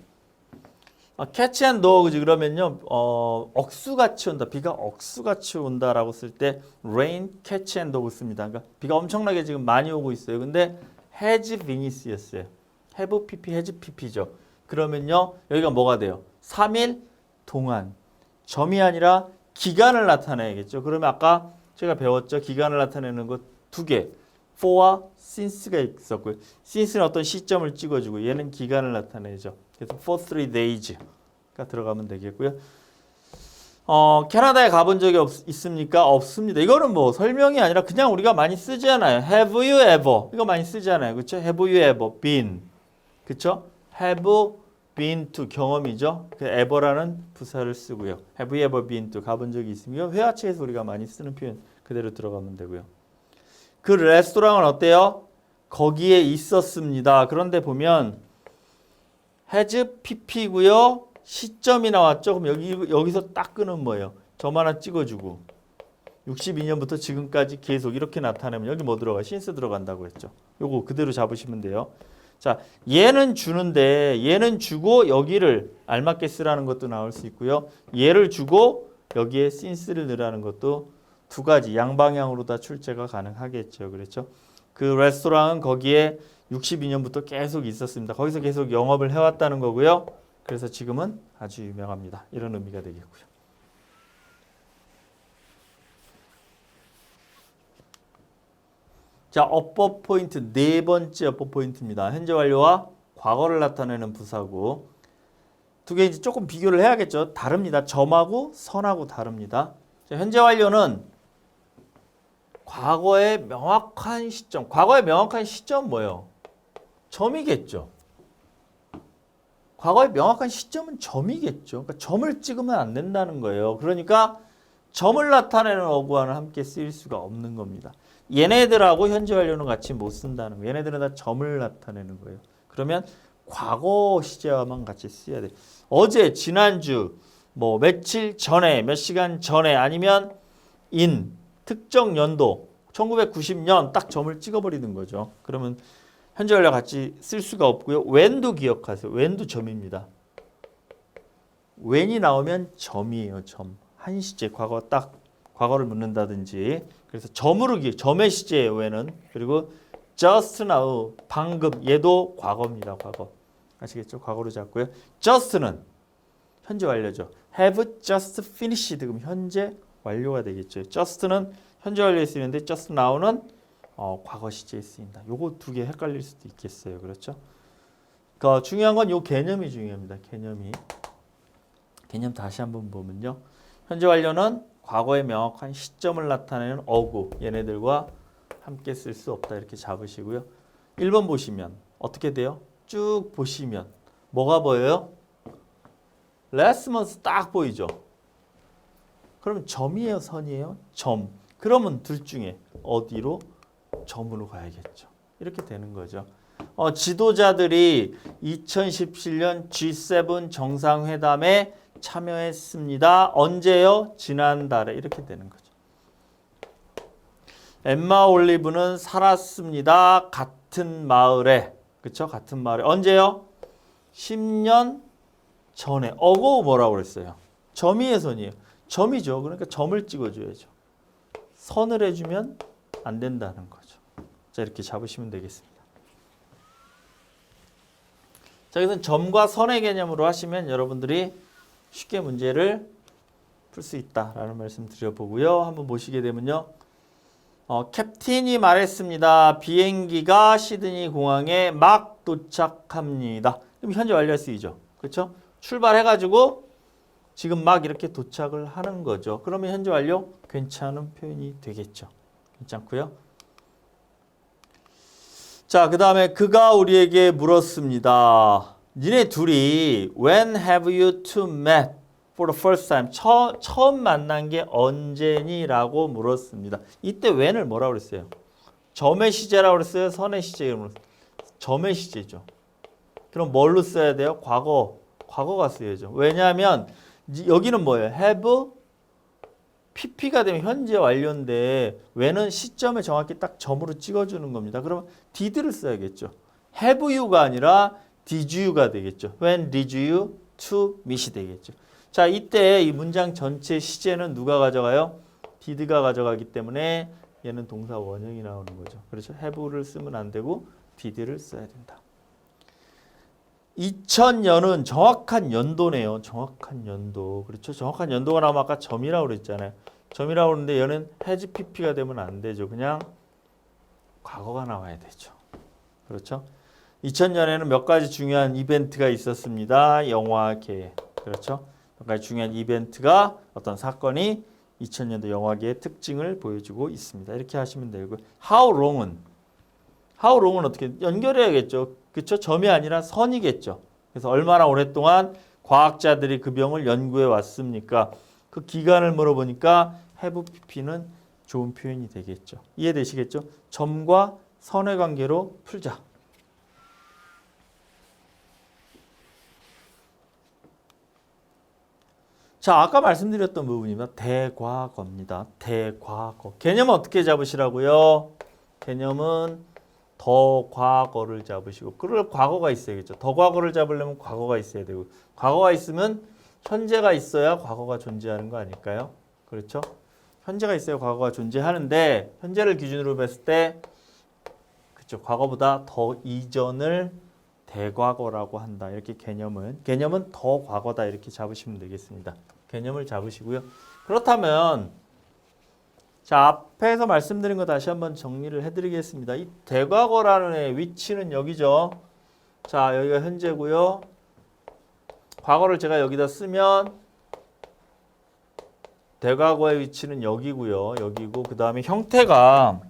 catch and dog 그러면요. 억수같이 온다. 비가 억수같이 온다라고 쓸 때 rain, catch and dog 씁니다. 그러니까 비가 엄청나게 지금 많이 오고 있어요. 근데 has been이었어요. have pp, has pp죠. 그러면요. 여기가 뭐가 돼요? 3일 동안 점이 아니라 기간을 나타내야겠죠. 그러면 아까 제가 배웠죠. 기간을 나타내는 것 두 개. for와 since가 있었고요. since는 어떤 시점을 찍어주고 얘는 기간을 나타내죠. 그래서 for 3 days가 들어가면 되겠고요. 캐나다에 가본 적이 있습니까? 없습니다. 이거는 뭐 설명이 아니라 그냥 우리가 많이 쓰잖아요. Have you ever? 이거 많이 쓰잖아요. 그렇죠? Have you ever been? 그렇죠? Have been to 경험이죠. 그 ever라는 부사를 쓰고요. Have you ever been to 가본 적이 있습니까? 회화체에서 우리가 많이 쓰는 표현 그대로 들어가면 되고요. 그 레스토랑은 어때요? 거기에 있었습니다. 그런데 보면 has pp고요. 시점이 나왔죠. 그럼 여기서 딱 끄는 뭐예요? 점 하나 찍어주고 62년부터 지금까지 계속 이렇게 나타내면 여기 뭐 들어가? since 들어간다고 했죠. 요거 그대로 잡으시면 돼요. 자, 얘는 주는데 얘는 주고 여기를 알맞게 쓰라는 것도 나올 수 있고요. 얘를 주고 여기에 since를 넣으라는 것도 두 가지 양방향으로 다 출제가 가능하겠죠. 그렇죠? 그 레스토랑은 거기에 62년부터 계속 있었습니다. 거기서 계속 영업을 해왔다는 거고요. 그래서 지금은 아주 유명합니다. 이런 의미가 되겠고요. 자, 어법 포인트 네 번째 어법 포인트입니다. 현재 완료와 과거를 나타내는 부사고 두 개 이제 조금 비교를 해야겠죠. 다릅니다. 점하고 선하고 다릅니다. 자, 현재 완료는 과거의 명확한 시점. 과거의 명확한 시점 뭐예요? 점이겠죠. 과거의 명확한 시점은 점이겠죠. 그러니까 점을 찍으면 안 된다는 거예요. 그러니까 점을 나타내는 어구와는 함께 쓰일 수가 없는 겁니다. 얘네들하고 현재 완료는 같이 못 쓴다는 거예요. 얘네들은 다 점을 나타내는 거예요. 그러면 과거 시제와만 같이 써야 돼요. 어제, 지난주, 뭐 며칠 전에, 몇 시간 전에 아니면 특정 연도 1990년 딱 점을 찍어버리는 거죠. 그러면 현재 완료 같이 쓸 수가 없고요. when도 기억하세요. when도 점입니다. when이 나오면 점이에요. 점. 한 시제 과거 딱 과거를 묻는다든지 그래서 점으로 점의 시제예요. when은. 그리고 just now 방금 얘도 과거입니다. 과거. 아시겠죠? 과거로 잡고요. just는 현재 완료죠. have just finished 그럼 현재 완료가 되겠죠. just는 현재 완료에 쓰이는데 just now는 과거 시제에 쓰인다. 요거 두 개 헷갈릴 수도 있겠어요. 그렇죠? 그러니까 중요한 건 요 개념이 중요합니다. 개념 다시 한번 보면요. 현재 완료는 과거의 명확한 시점을 나타내는 어구 얘네들과 함께 쓸 수 없다. 이렇게 잡으시고요. 1번 보시면 어떻게 돼요? 쭉 보시면 뭐가 보여요? last month 딱 보이죠? 그러면 점이에요? 선이에요? 점. 그러면 둘 중에 어디로? 점으로 가야겠죠. 이렇게 되는 거죠. 지도자들이 2017년 G7 정상회담에 참여했습니다. 언제요? 지난달에. 이렇게 되는 거죠. 엠마 올리브는 살았습니다. 같은 마을에. 그렇죠? 같은 마을에. 언제요? 10년 전에. 어고 뭐라고 그랬어요? 점이에요, 선이에요? 점이죠. 그러니까 점을 찍어줘야죠. 선을 해주면 안 된다는 거죠. 자, 이렇게 잡으시면 되겠습니다. 자, 여기서 점과 선의 개념으로 하시면 여러분들이 쉽게 문제를 풀 풀 수 있다라는 말씀 드려보고요. 한번 보시게 되면요. 캡틴이 말했습니다. 비행기가 시드니 공항에 막 도착합니다. 그럼 현재 완료 쓰이죠. 그렇죠? 출발해가지고 지금 막 이렇게 도착을 하는 거죠. 그러면 현재 완료 괜찮은 표현이 되겠죠. 괜찮고요. 자, 그 다음에 그가 우리에게 물었습니다. 니네 둘이 When have you two met for the first time? 처음 만난 게 언제니? 라고 물었습니다. 이때 when을 뭐라고 그랬어요? 점의 시제라고 그랬어요? 선의 시제? 점의 시제죠. 그럼 뭘로 써야 돼요? 과거가 쓰여야죠. 왜냐하면 여기는 뭐예요? have PP가 되면 현재 완료인데 when은 시점에 정확히 딱 점으로 찍어주는 겁니다. 그러면 did를 써야겠죠. have you가 아니라 did you가 되겠죠. When did you to meet이 되겠죠. 자, 이때 이 문장 전체 시제는 누가 가져가요? did가 가져가기 때문에 얘는 동사 원형이 나오는 거죠. 그렇죠. have를 쓰면 안 되고 did를 써야 된다. 2000년은 정확한 연도네요. 정확한 연도. 그렇죠. 정확한 연도가 나오면 아까 점이라고 그랬잖아요. 점이라고 그러는데 얘는 has pp가 되면 안 되죠. 그냥 과거가 나와야 되죠. 그렇죠. 2000년에는 몇 가지 중요한 이벤트가 있었습니다. 영화계. 그렇죠. 몇 가지 중요한 이벤트가 어떤 사건이 2000년도 영화계의 특징을 보여주고 있습니다. 이렇게 하시면 되고 How long은 어떻게 연결해야겠죠. 그렇죠? 점이 아니라 선이겠죠. 그래서 얼마나 오랫동안 과학자들이 그 병을 연구해 왔습니까? 그 기간을 물어보니까 have pp는 좋은 표현이 되겠죠. 이해되시겠죠? 점과 선의 관계로 풀자. 자, 아까 말씀드렸던 부분입니다. 대과거입니다. 대과거. 개념은 어떻게 잡으시라고요? 개념은 더 과거를 잡으시고, 그럴 과거가 있어야겠죠. 더 과거를 잡으려면 과거가 있어야 되고, 과거가 있으면 현재가 있어야 과거가 존재하는 거 아닐까요? 그렇죠? 현재가 있어야 과거가 존재하는데, 현재를 기준으로 봤을 때, 그렇죠. 과거보다 더 이전을 대과거라고 한다. 이렇게 개념은 더 과거다. 이렇게 잡으시면 되겠습니다. 개념을 잡으시고요. 그렇다면 자, 앞에서 말씀드린 거 다시 한번 정리를 해드리겠습니다. 이 대과거라는 애 위치는 여기죠. 자, 여기가 현재고요. 과거를 제가 여기다 쓰면 대과거의 위치는 여기고요. 여기고 그 다음에 형태가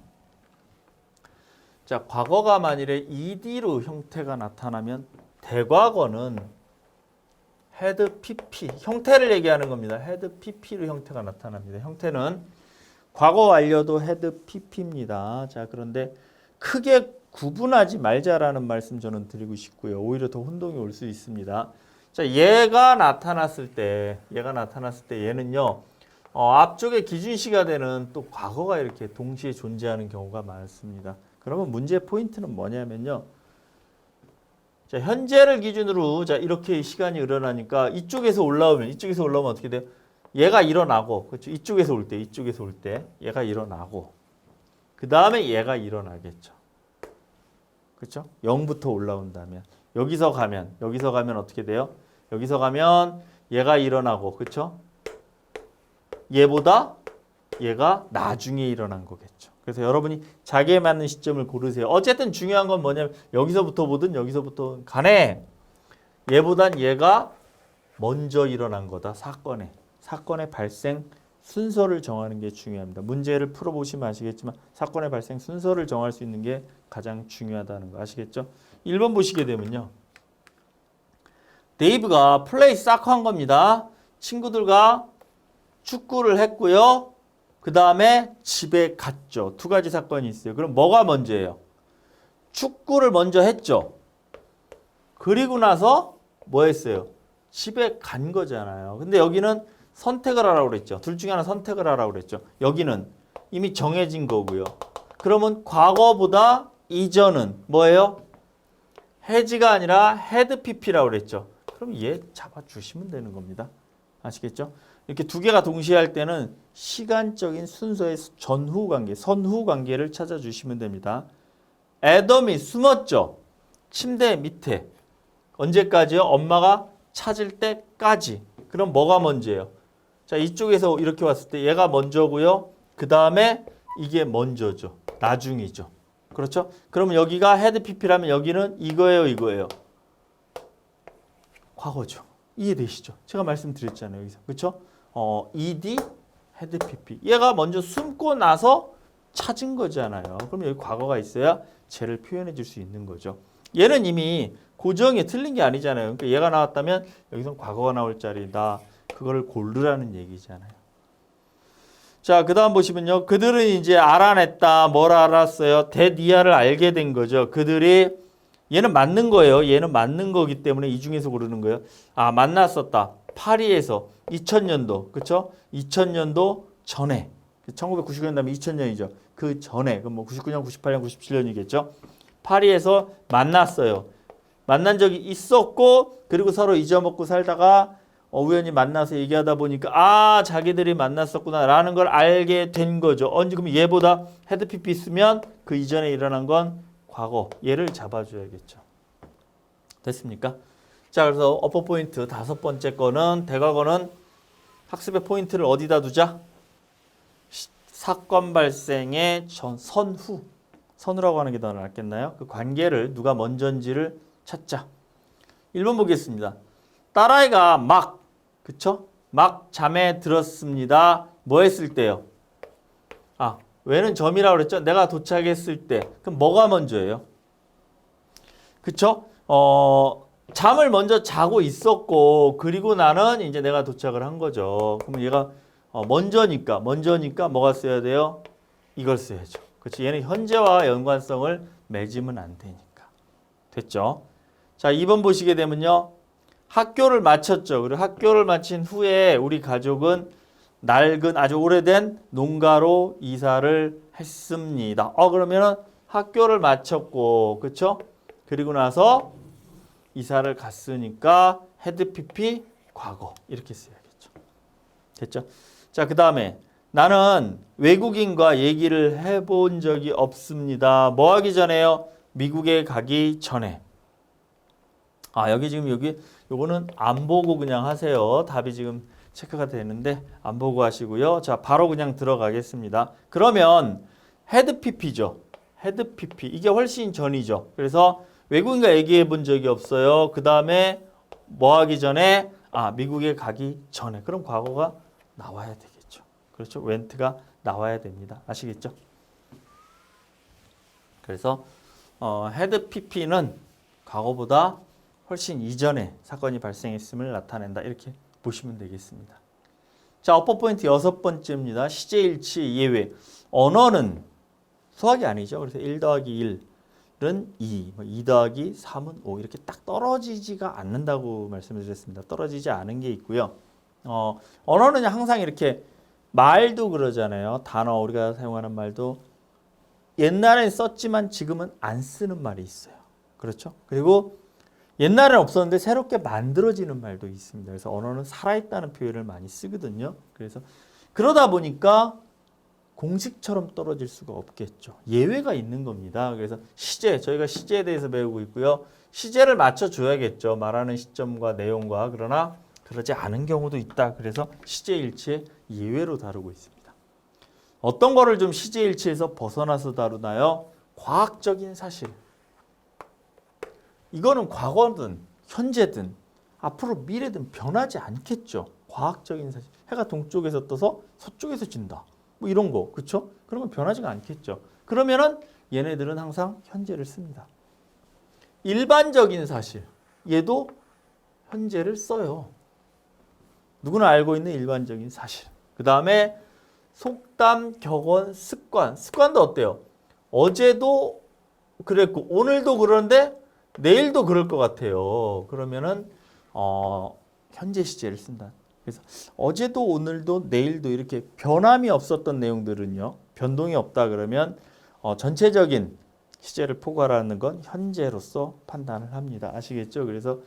자, 과거가 만일에 ed로 형태가 나타나면 대과거는 had pp 형태를 얘기하는 겁니다. had pp로 형태가 나타납니다. 형태는 과거 완료도 had pp입니다. 자, 그런데 크게 구분하지 말자라는 말씀 저는 드리고 싶고요. 오히려 더 혼동이 올 수 있습니다. 자, 얘가 나타났을 때 얘는요. 앞쪽에 기준시가 되는 또 과거가 이렇게 동시에 존재하는 경우가 많습니다. 그러면 문제 포인트는 뭐냐면요. 자, 현재를 기준으로 자, 이렇게 시간이 일어나니까 이쪽에서 올라오면 어떻게 돼요? 얘가 일어나고, 그렇죠? 이쪽에서 올 때 얘가 일어나고, 그 다음에 얘가 일어나겠죠. 그렇죠? 0부터 올라온다면 여기서 가면 어떻게 돼요? 여기서 가면 얘가 일어나고, 그렇죠? 얘보다 얘가 나중에 일어난 거겠죠. 그래서 여러분이 자기에 맞는 시점을 고르세요. 어쨌든 중요한 건 뭐냐면 여기서부터 보든 여기서부터 간에 얘보단 얘가 먼저 일어난 거다. 사건의 발생 순서를 정하는 게 중요합니다. 문제를 풀어보시면 아시겠지만 사건의 발생 순서를 정할 수 있는 게 가장 중요하다는 거 아시겠죠? 1번 보시게 되면요. 데이브가 플레이 사커 한 겁니다. 친구들과 축구를 했고요. 그 다음에 집에 갔죠. 두 가지 사건이 있어요. 그럼 뭐가 먼저예요? 축구를 먼저 했죠. 그리고 나서 뭐 했어요? 집에 간 거잖아요. 근데 여기는 선택을 하라고 그랬죠. 둘 중에 하나 선택을 하라고 그랬죠. 여기는 이미 정해진 거고요. 그러면 과거보다 이전은 뭐예요? has가 아니라 had pp라고 그랬죠. 그럼 얘 잡아주시면 되는 겁니다. 아시겠죠? 이렇게 두 개가 동시에 할 때는 시간적인 순서의 전후 관계, 선후 관계를 찾아주시면 됩니다. 애덤이 숨었죠. 침대 밑에. 언제까지요? 엄마가 찾을 때까지. 그럼 뭐가 먼저예요? 자, 이쪽에서 이렇게 왔을 때 얘가 먼저고요. 그 다음에 이게 먼저죠. 나중이죠. 그렇죠? 그러면 여기가 헤드 PP라면 여기는 이거예요, 이거예요. 과거죠. 이해되시죠? 제가 말씀드렸잖아요, 여기서. 그렇죠? ED 헤드 PP. 얘가 먼저 숨고 나서 찾은 거잖아요. 그럼 여기 과거가 있어야 쟤를 표현해 줄 수 있는 거죠. 얘는 이미 고정이 틀린 게 아니잖아요. 그러니까 얘가 나왔다면 여기서 과거가 나올 자리다. 그거를 고르라는 얘기잖아요. 자, 그 다음 보시면요. 그들은 이제 알아냈다. 뭘 알았어요? 대니아를 알게 된 거죠. 그들이 얘는 맞는 거예요. 얘는 맞는 거기 때문에 이 중에서 고르는 거예요. 아, 만났었다. 파리에서 2000년도. 그쵸? 2000년도 전에. 1999년이면 2000년이죠. 그 전에. 그럼 뭐 99년, 98년, 97년이겠죠. 파리에서 만났어요. 만난 적이 있었고 그리고 서로 잊어먹고 살다가 우연히 만나서 얘기하다 보니까 아, 자기들이 만났었구나 라는 걸 알게 된 거죠. 언제 그럼 얘보다 헤드 PP 있으면 그 이전에 일어난 건 과거. 얘를 잡아줘야겠죠. 됐습니까? 자, 그래서 어퍼 포인트 5번째 거는 대과거는 학습의 포인트를 어디다 두자? 사건 발생의 선후. 선후라고 하는 게 더 낫겠나요? 그 관계를 누가 먼저인지를 찾자. 1번 보겠습니다. 딸아이가 막, 그쵸? 막 잠에 들었습니다. 뭐 했을 때요? 아, 왜는 점이라고 그랬죠? 내가 도착했을 때. 그럼 뭐가 먼저예요? 그쵸? 잠을 먼저 자고 있었고, 그리고 나는 이제 내가 도착을 한 거죠. 그러면 얘가 먼저니까 뭐가 써야 돼요? 이걸 써야죠. 그렇지? 얘는 현재와 연관성을 맺으면 안 되니까. 됐죠? 자, 2번 보시게 되면요. 학교를 마쳤죠. 그리고 학교를 마친 후에 우리 가족은 낡은 아주 오래된 농가로 이사를 했습니다. 그러면은 학교를 마쳤고, 그렇죠? 그리고 나서 이사를 갔으니까 헤드 PP 과거 이렇게 써야겠죠. 됐죠? 자, 그 다음에 나는 외국인과 얘기를 해본 적이 없습니다. 뭐 하기 전에요? 미국에 가기 전에. 아, 여기 지금 요거는 안 보고 그냥 하세요. 답이 지금 체크가 되는데 안 보고 하시고요. 자, 바로 그냥 들어가겠습니다. 그러면 헤드 PP죠. 헤드 PP. 이게 훨씬 전이죠. 그래서 외국인과 얘기해 본 적이 없어요. 그 다음에 뭐 하기 전에? 아, 미국에 가기 전에. 그럼 과거가 나와야 되겠죠. 그렇죠? 웬트가 나와야 됩니다. 아시겠죠? 그래서 헤드 PP는 과거보다 훨씬 이전에 사건이 발생했음을 나타낸다. 이렇게 보시면 되겠습니다. 자, 어퍼 포인트 6번째입니다. 시제일치 예외. 언어는 수학이 아니죠. 그래서 1 더하기 1은 2, 2 더하기 3은 5 이렇게 딱 떨어지지가 않는다고 말씀을 드렸습니다. 떨어지지 않은 게 있고요. 언어는 항상 이렇게 말도 그러잖아요. 단어 우리가 사용하는 말도 옛날엔 썼지만 지금은 안 쓰는 말이 있어요. 그렇죠? 그리고 옛날엔 없었는데 새롭게 만들어지는 말도 있습니다. 그래서 언어는 살아있다는 표현을 많이 쓰거든요. 그래서 그러다 보니까 공식처럼 떨어질 수가 없겠죠. 예외가 있는 겁니다. 그래서 시제, 저희가 시제에 대해서 배우고 있고요. 시제를 맞춰줘야겠죠. 말하는 시점과 내용과. 그러나 그러지 않은 경우도 있다. 그래서 시제일치의 예외로 다루고 있습니다. 어떤 거를 좀 시제일치에서 벗어나서 다루나요? 과학적인 사실. 이거는 과거든 현재든 앞으로 미래든 변하지 않겠죠. 과학적인 사실. 해가 동쪽에서 떠서 서쪽에서 진다. 뭐 이런 거. 그렇죠? 그런 건 변하지가 않겠죠. 그러면은 얘네들은 항상 현재를 씁니다. 일반적인 사실. 얘도 현재를 써요. 누구나 알고 있는 일반적인 사실. 그 다음에 속담, 격언, 습관. 습관도 어때요? 어제도 그랬고 오늘도 그러는데 내일도 그럴 것 같아요. 그러면은 현재 시제를 쓴다. 그래서 어제도 오늘도 내일도 이렇게 변함이 없었던 내용들은요. 변동이 없다 그러면 전체적인 시제를 포괄하는 건 현재로서 판단을 합니다. 아시겠죠? 그래서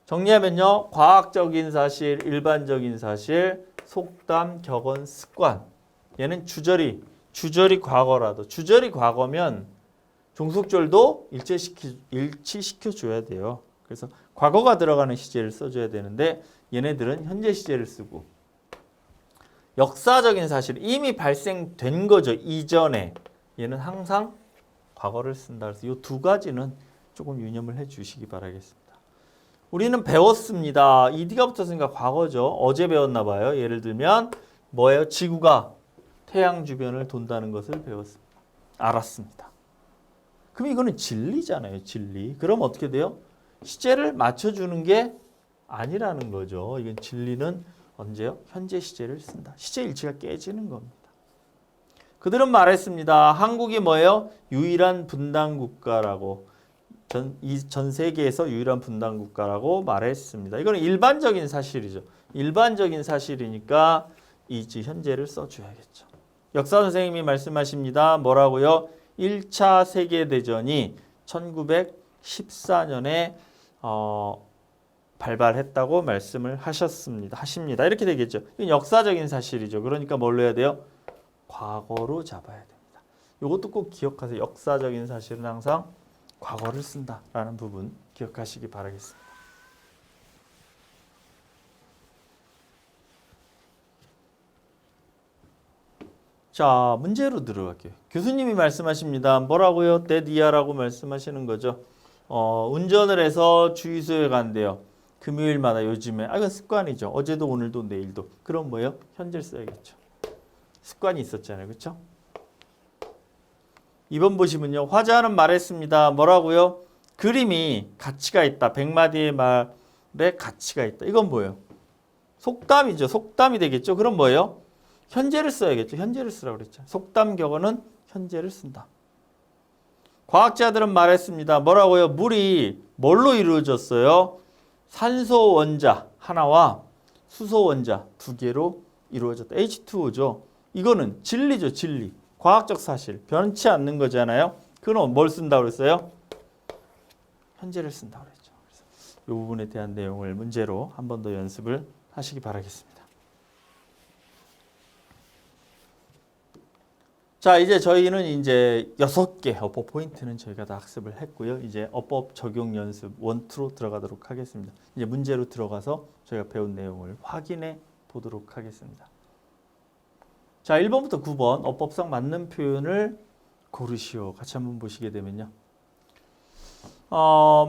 정리하면요. 과학적인 사실, 일반적인 사실, 속담, 격언, 습관. 얘는 주저리 과거라도. 주저리 과거면 종속절도 일치시켜 줘야 돼요. 그래서 과거가 들어가는 시제를 써줘야 되는데 얘네들은 현재 시제를 쓰고 역사적인 사실 이미 발생된 거죠. 이전에. 얘는 항상 과거를 쓴다. 그래서 이 두 가지는 조금 유념을 해 주시기 바라겠습니다. 우리는 배웠습니다. ed가 붙었으니까 과거죠. 어제 배웠나 봐요. 예를 들면 뭐예요? 지구가 태양 주변을 돈다는 것을 배웠습니다. 알았습니다. 그럼 이거는 진리잖아요. 진리. 그럼 어떻게 돼요? 시제를 맞춰주는 게 아니라는 거죠. 이건 진리는 언제요? 현재 시제를 쓴다. 시제 일치가 깨지는 겁니다. 그들은 말했습니다. 한국이 뭐예요? 유일한 분단 국가라고. 전 세계에서 유일한 분단 국가라고 말했습니다. 이거는 일반적인 사실이죠. 일반적인 사실이니까 이지 현재를 써줘야겠죠. 역사 선생님이 말씀하십니다. 뭐라고요? 1차 세계대전이 1914년에 발발했다고 말씀을 하십니다. 이렇게 되겠죠. 이건 역사적인 사실이죠. 그러니까 뭘로 해야 돼요? 과거로 잡아야 됩니다. 이것도 꼭 기억하세요. 역사적인 사실은 항상 과거를 쓴다라는 부분 기억하시기 바라겠습니다. 자, 문제로 들어갈게요. 교수님이 말씀하십니다. 뭐라고요? 데디아라고 말씀하시는 거죠. 운전을 해서 주유소에 간대요. 금요일마다 요즘에. 이건 습관이죠. 어제도 오늘도 내일도. 그럼 뭐예요? 현재를 써야겠죠. 습관이 있었잖아요. 그렇죠? 2번 보시면요. 화자는 말했습니다. 뭐라고요? 그림이 가치가 있다. 100마디의 말에 가치가 있다. 이건 뭐예요? 속담이죠. 속담이 되겠죠. 그럼 뭐예요? 현재를 써야겠죠. 현재를 쓰라고 그랬죠. 속담 격언은 현재를 쓴다. 과학자들은 말했습니다. 뭐라고요? 물이 뭘로 이루어졌어요? 산소 원자 하나와 수소 원자 두 개로 이루어졌다. H2O죠. 이거는 진리죠. 진리. 과학적 사실. 변치 않는 거잖아요. 그럼 뭘 쓴다고 그랬어요? 현재를 쓴다고 그랬죠. 그래서 이 부분에 대한 내용을 문제로 한 번 더 연습을 하시기 바라겠습니다. 자, 이제 저희는 이제 6개 어법 포인트는 저희가 다 학습을 했고요. 이제 어법 적용 연습 1, 2로 들어가도록 하겠습니다. 이제 문제로 들어가서 저희가 배운 내용을 확인해 보도록 하겠습니다. 자, 1번부터 9번 어법상 맞는 표현을 고르시오. 같이 한번 보시게 되면요.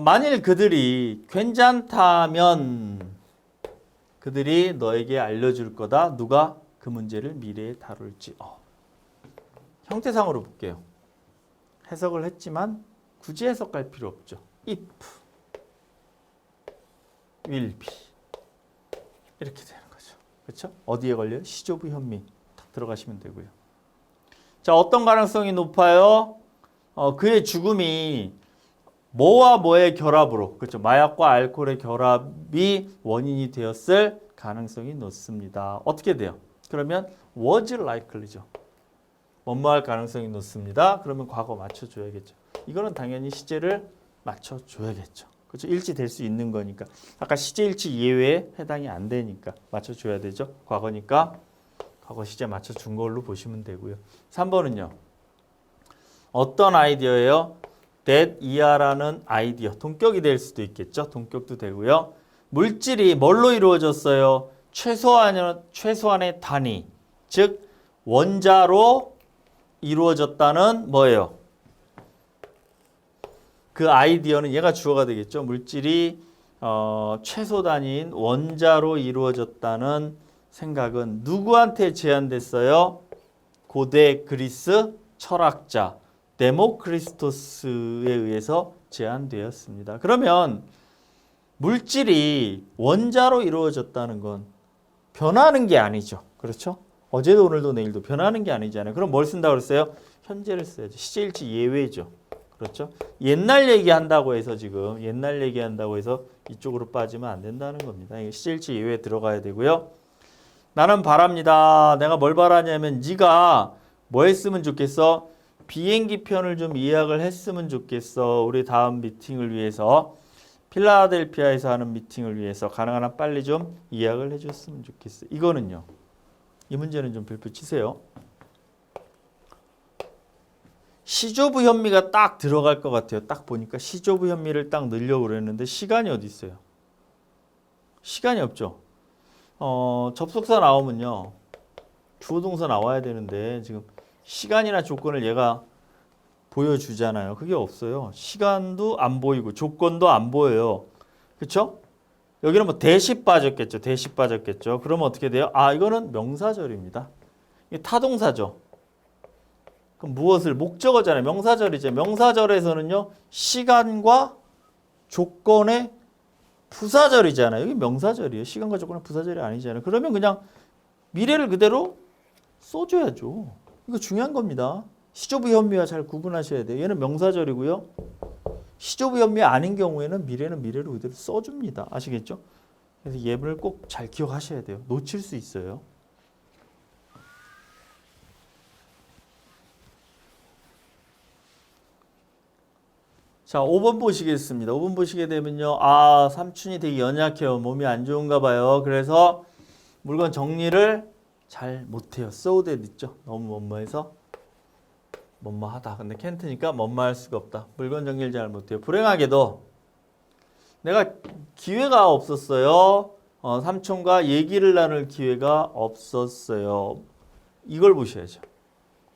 만일 그들이 괜찮다면 그들이 너에게 알려줄 거다. 누가 그 문제를 미래에 다룰지. 형태상으로 볼게요. 해석을 했지만 굳이 해석할 필요 없죠. if, will be 이렇게 되는 거죠. 그렇죠? 어디에 걸려요? 시조부 현미 딱 들어가시면 되고요. 자, 어떤 가능성이 높아요? 그의 죽음이 뭐와 뭐의 결합으로, 그렇죠? 마약과 알코올의 결합이 원인이 되었을 가능성이 높습니다. 어떻게 돼요? 그러면 was likely죠. 뭐뭐할 가능성이 높습니다. 그러면 과거 맞춰줘야겠죠. 이거는 당연히 시제를 맞춰줘야겠죠. 그렇죠? 일치될 수 있는 거니까. 아까 시제 일치 예외에 해당이 안 되니까 맞춰줘야 되죠. 과거니까 과거 시제 맞춰준 걸로 보시면 되고요. 3번은요. 어떤 아이디어예요? that 이하라는 아이디어. 동격이 될 수도 있겠죠. 동격도 되고요. 물질이 뭘로 이루어졌어요? 최소한의 단위. 즉 원자로 이루어졌다는 뭐예요? 그 아이디어는 얘가 주어가 되겠죠. 물질이 최소 단위인 원자로 이루어졌다는 생각은 누구한테 제안됐어요? 고대 그리스 철학자 데모크리스토스에 의해서 제안되었습니다. 그러면 물질이 원자로 이루어졌다는 건 변하는 게 아니죠. 그렇죠? 어제도 오늘도 내일도 변하는 게 아니잖아요. 그럼 뭘 쓴다고 그랬어요? 현재를 써야죠. 시제일치 예외죠. 그렇죠? 옛날 얘기한다고 해서 지금 옛날 얘기한다고 해서 이쪽으로 빠지면 안 된다는 겁니다. 시제일치 예외에 들어가야 되고요. 나는 바랍니다. 내가 뭘 바라냐면 네가 뭐 했으면 좋겠어? 비행기 편을 좀 예약을 했으면 좋겠어. 우리 다음 미팅을 위해서 필라델피아에서 하는 미팅을 위해서 가능한 한 빨리 좀 예약을 해줬으면 좋겠어. 이거는요. 이 문제는 좀 별표 치세요. 시조부 현미가 딱 들어갈 것 같아요. 딱 보니까 시조부 현미를 딱 넣으려고 그랬는데 시간이 어디 있어요? 시간이 없죠. 접속사 나오면요. 주어 동사 나와야 되는데 지금 시간이나 조건을 얘가 보여주잖아요. 그게 없어요. 시간도 안 보이고 조건도 안 보여요. 그렇죠? 여기는 뭐 대시 빠졌겠죠. 대시 빠졌겠죠. 그러면 어떻게 돼요? 아, 이거는 명사절입니다. 이게 타동사죠. 그럼 무엇을 목적어잖아요. 명사절이죠. 명사절에서는요. 시간과 조건의 부사절이잖아요. 여기 명사절이에요. 시간과 조건의 부사절이 아니잖아요. 그러면 그냥 미래를 그대로 써줘야죠. 이거 중요한 겁니다. 시조부 현미와 잘 구분하셔야 돼요. 얘는 명사절이고요. 시조부 현미 아닌 경우에는 미래는 미래로 그대로 써줍니다. 아시겠죠? 그래서 예문을 꼭 잘 기억하셔야 돼요. 놓칠 수 있어요. 자, 5번 보시겠습니다. 5번 보시게 되면요. 아, 삼촌이 되게 연약해요. 몸이 안 좋은가 봐요. 그래서 물건 정리를 잘 못해요. so that 있죠. 너무 뭐뭐해서 뭐뭐하다. 근데 캔트니까 뭐뭐할 수가 없다. 물건 정리를 잘 못해요. 불행하게도 내가 기회가 없었어요. 삼촌과 얘기를 나눌 기회가 없었어요. 이걸 보셔야죠.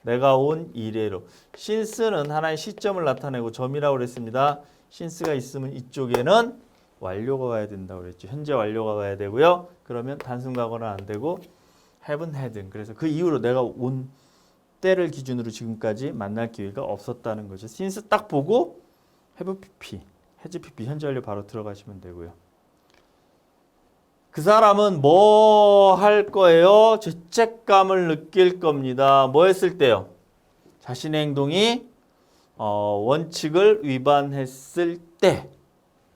내가 온 이래로. since는 하나의 시점을 나타내고 점이라고 그랬습니다. since가 있으면 이쪽에는 완료가 와야 된다고 그랬죠. 현재 완료가 와야 되고요. 그러면 단순 과거는 안 되고 haven't had. 그래서 그 이후로 내가 온 때를 기준으로 지금까지 만날 기회가 없었다는 거죠. since 딱 보고 have pp, has pp 현재 완료 바로 들어가시면 되고요. 그 사람은 뭐 할 거예요? 죄책감을 느낄 겁니다. 뭐 했을 때요? 자신의 행동이 원칙을 위반했을 때.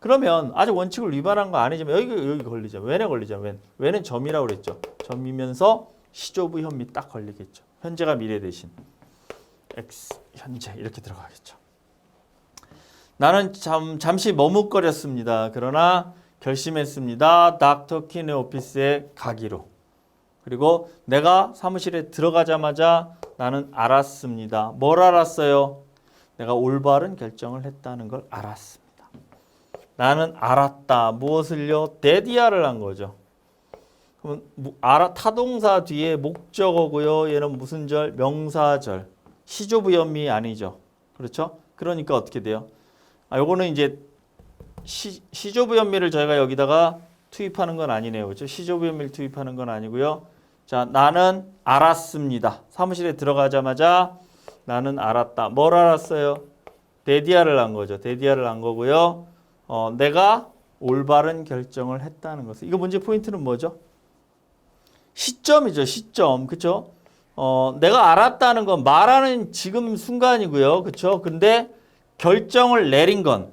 그러면 아직 원칙을 위반한 거 아니지만 여기 걸리죠. when에 걸리죠. when은 점이라고 그랬죠. 점이면서 시조부 현미 딱 걸리겠죠. 현재가 미래 대신 X 현재 이렇게 들어가겠죠. 나는 잠시 머뭇거렸습니다. 그러나 결심했습니다. 닥터 킨의 오피스에 가기로. 그리고 내가 사무실에 들어가자마자 나는 알았습니다. 뭘 알았어요? 내가 올바른 결정을 했다는 걸 알았습니다. 나는 알았다. 무엇을요? 데디아를 한 거죠. 그러면 타동사 뒤에 목적어고요. 얘는 무슨 절? 명사절. 시조부 현미 아니죠. 그렇죠? 그러니까 어떻게 돼요? 요거는 이제 시조부 현미를 저희가 여기다가 투입하는 건 아니네요. 그렇죠? 시조부 현미를 투입하는 건 아니고요. 자, 나는 알았습니다. 사무실에 들어가자마자 나는 알았다. 뭘 알았어요? 데디아를 한 거죠. 데디아를 한 거고요. 내가 올바른 결정을 했다는 것은. 이거 문제 포인트는 뭐죠? 시점이죠. 시점. 그렇죠? 내가 알았다는 건 말하는 지금 순간이고요. 그렇죠? 근데 결정을 내린 건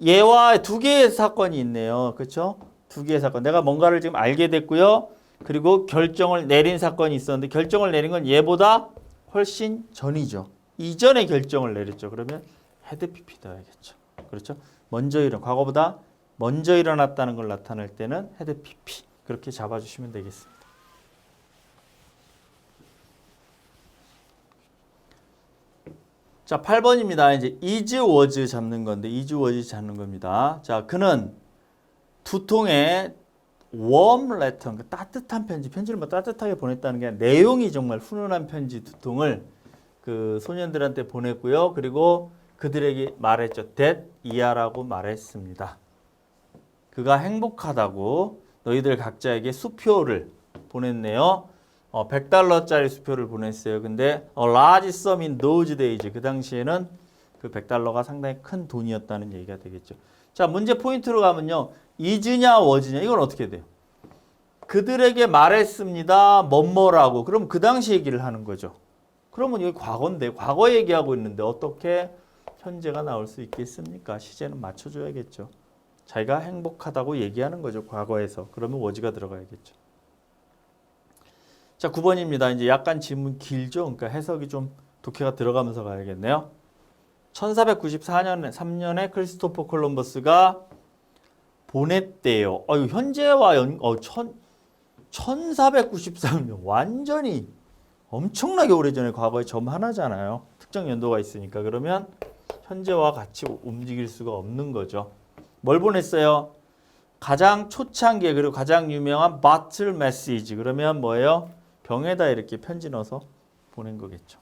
얘와 두 개의 사건이 있네요. 그렇죠? 두 개의 사건. 내가 뭔가를 지금 알게 됐고요. 그리고 결정을 내린 사건이 있었는데 결정을 내린 건 얘보다 훨씬 전이죠. 이전에 결정을 내렸죠. 그러면 had pp 넣어야겠죠. 그렇죠? 과거보다 먼저 일어났다는 걸 나타낼 때는 had pp 그렇게 잡아주시면 되겠습니다. 자, 8번입니다. 이제 is was 잡는 건데 is was 잡는 겁니다. 자, 그는 두 통의 warm letter, 따뜻한 편지를 뭐 따뜻하게 보냈다는 게 아니라 내용이 정말 훈훈한 편지 두 통을 그 소년들한테 보냈고요. 그리고 그들에게 말했죠. that 이하라고 말했습니다. 그가 행복하다고 너희들 각자에게 수표를 보냈네요. $100짜리 수표를 보냈어요. 근데 a large sum in those days. 그 당시에는 그 $100가 상당히 큰 돈이었다는 얘기가 되겠죠. 자, 문제 포인트로 가면요. is냐 was냐 이건 어떻게 돼요? 그들에게 말했습니다. 뭐뭐라고. 그럼 그 당시 얘기를 하는 거죠. 그러면 여기 과거인데 과거 얘기하고 있는데 어떻게 현재가 나올 수 있겠습니까? 시제는 맞춰줘야겠죠. 자기가 행복하다고 얘기하는 거죠. 과거에서. 그러면 was가 들어가야겠죠. 자, 9번입니다. 이제 약간 질문 길죠. 그러니까 해석이 좀 독해가 들어가면서 가야겠네요. 1494년에 크리스토퍼 콜럼버스가 보냈대요. 현재와 1493년 완전히 엄청나게 오래전에 과거에 점 하나잖아요. 특정 연도가 있으니까. 그러면 현재와 같이 움직일 수가 없는 거죠. 뭘 보냈어요? 가장 초창기에 그리고 가장 유명한 바틀 메시지 그러면 뭐예요? 병에다 이렇게 편지 넣어서 보낸 거겠죠.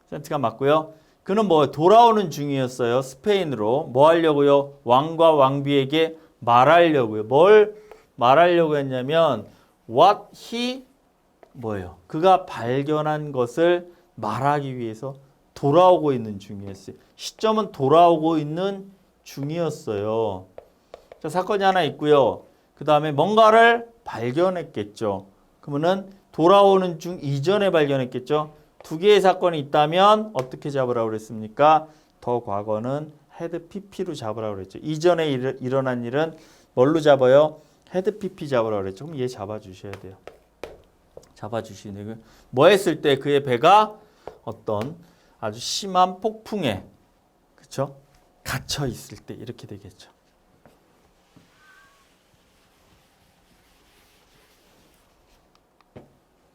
센트가 맞고요. 그는 뭐 돌아오는 중이었어요. 스페인으로 뭐 하려고요? 왕과 왕비에게 말하려고요. 뭘 말하려고 했냐면 what he 뭐예요? 그가 발견한 것을 말하기 위해서 돌아오고 있는 중이었어요. 시점은 돌아오고 있는 중이었어요. 자, 사건이 하나 있고요. 그 다음에 뭔가를 발견했겠죠. 그러면은 돌아오는 중 이전에 발견했겠죠. 두 개의 사건이 있다면 어떻게 잡으라고 그랬습니까? 더 과거는 헤드 PP로 잡으라고 그랬죠. 이전에 일어난 일은 뭘로 잡아요? 헤드 PP 잡으라고 그랬죠. 그럼 얘 잡아주셔야 돼요. 잡아주시는 거. 뭐 했을 때 그의 배가 어떤 아주 심한 폭풍에 그쵸? 갇혀 있을 때 이렇게 되겠죠.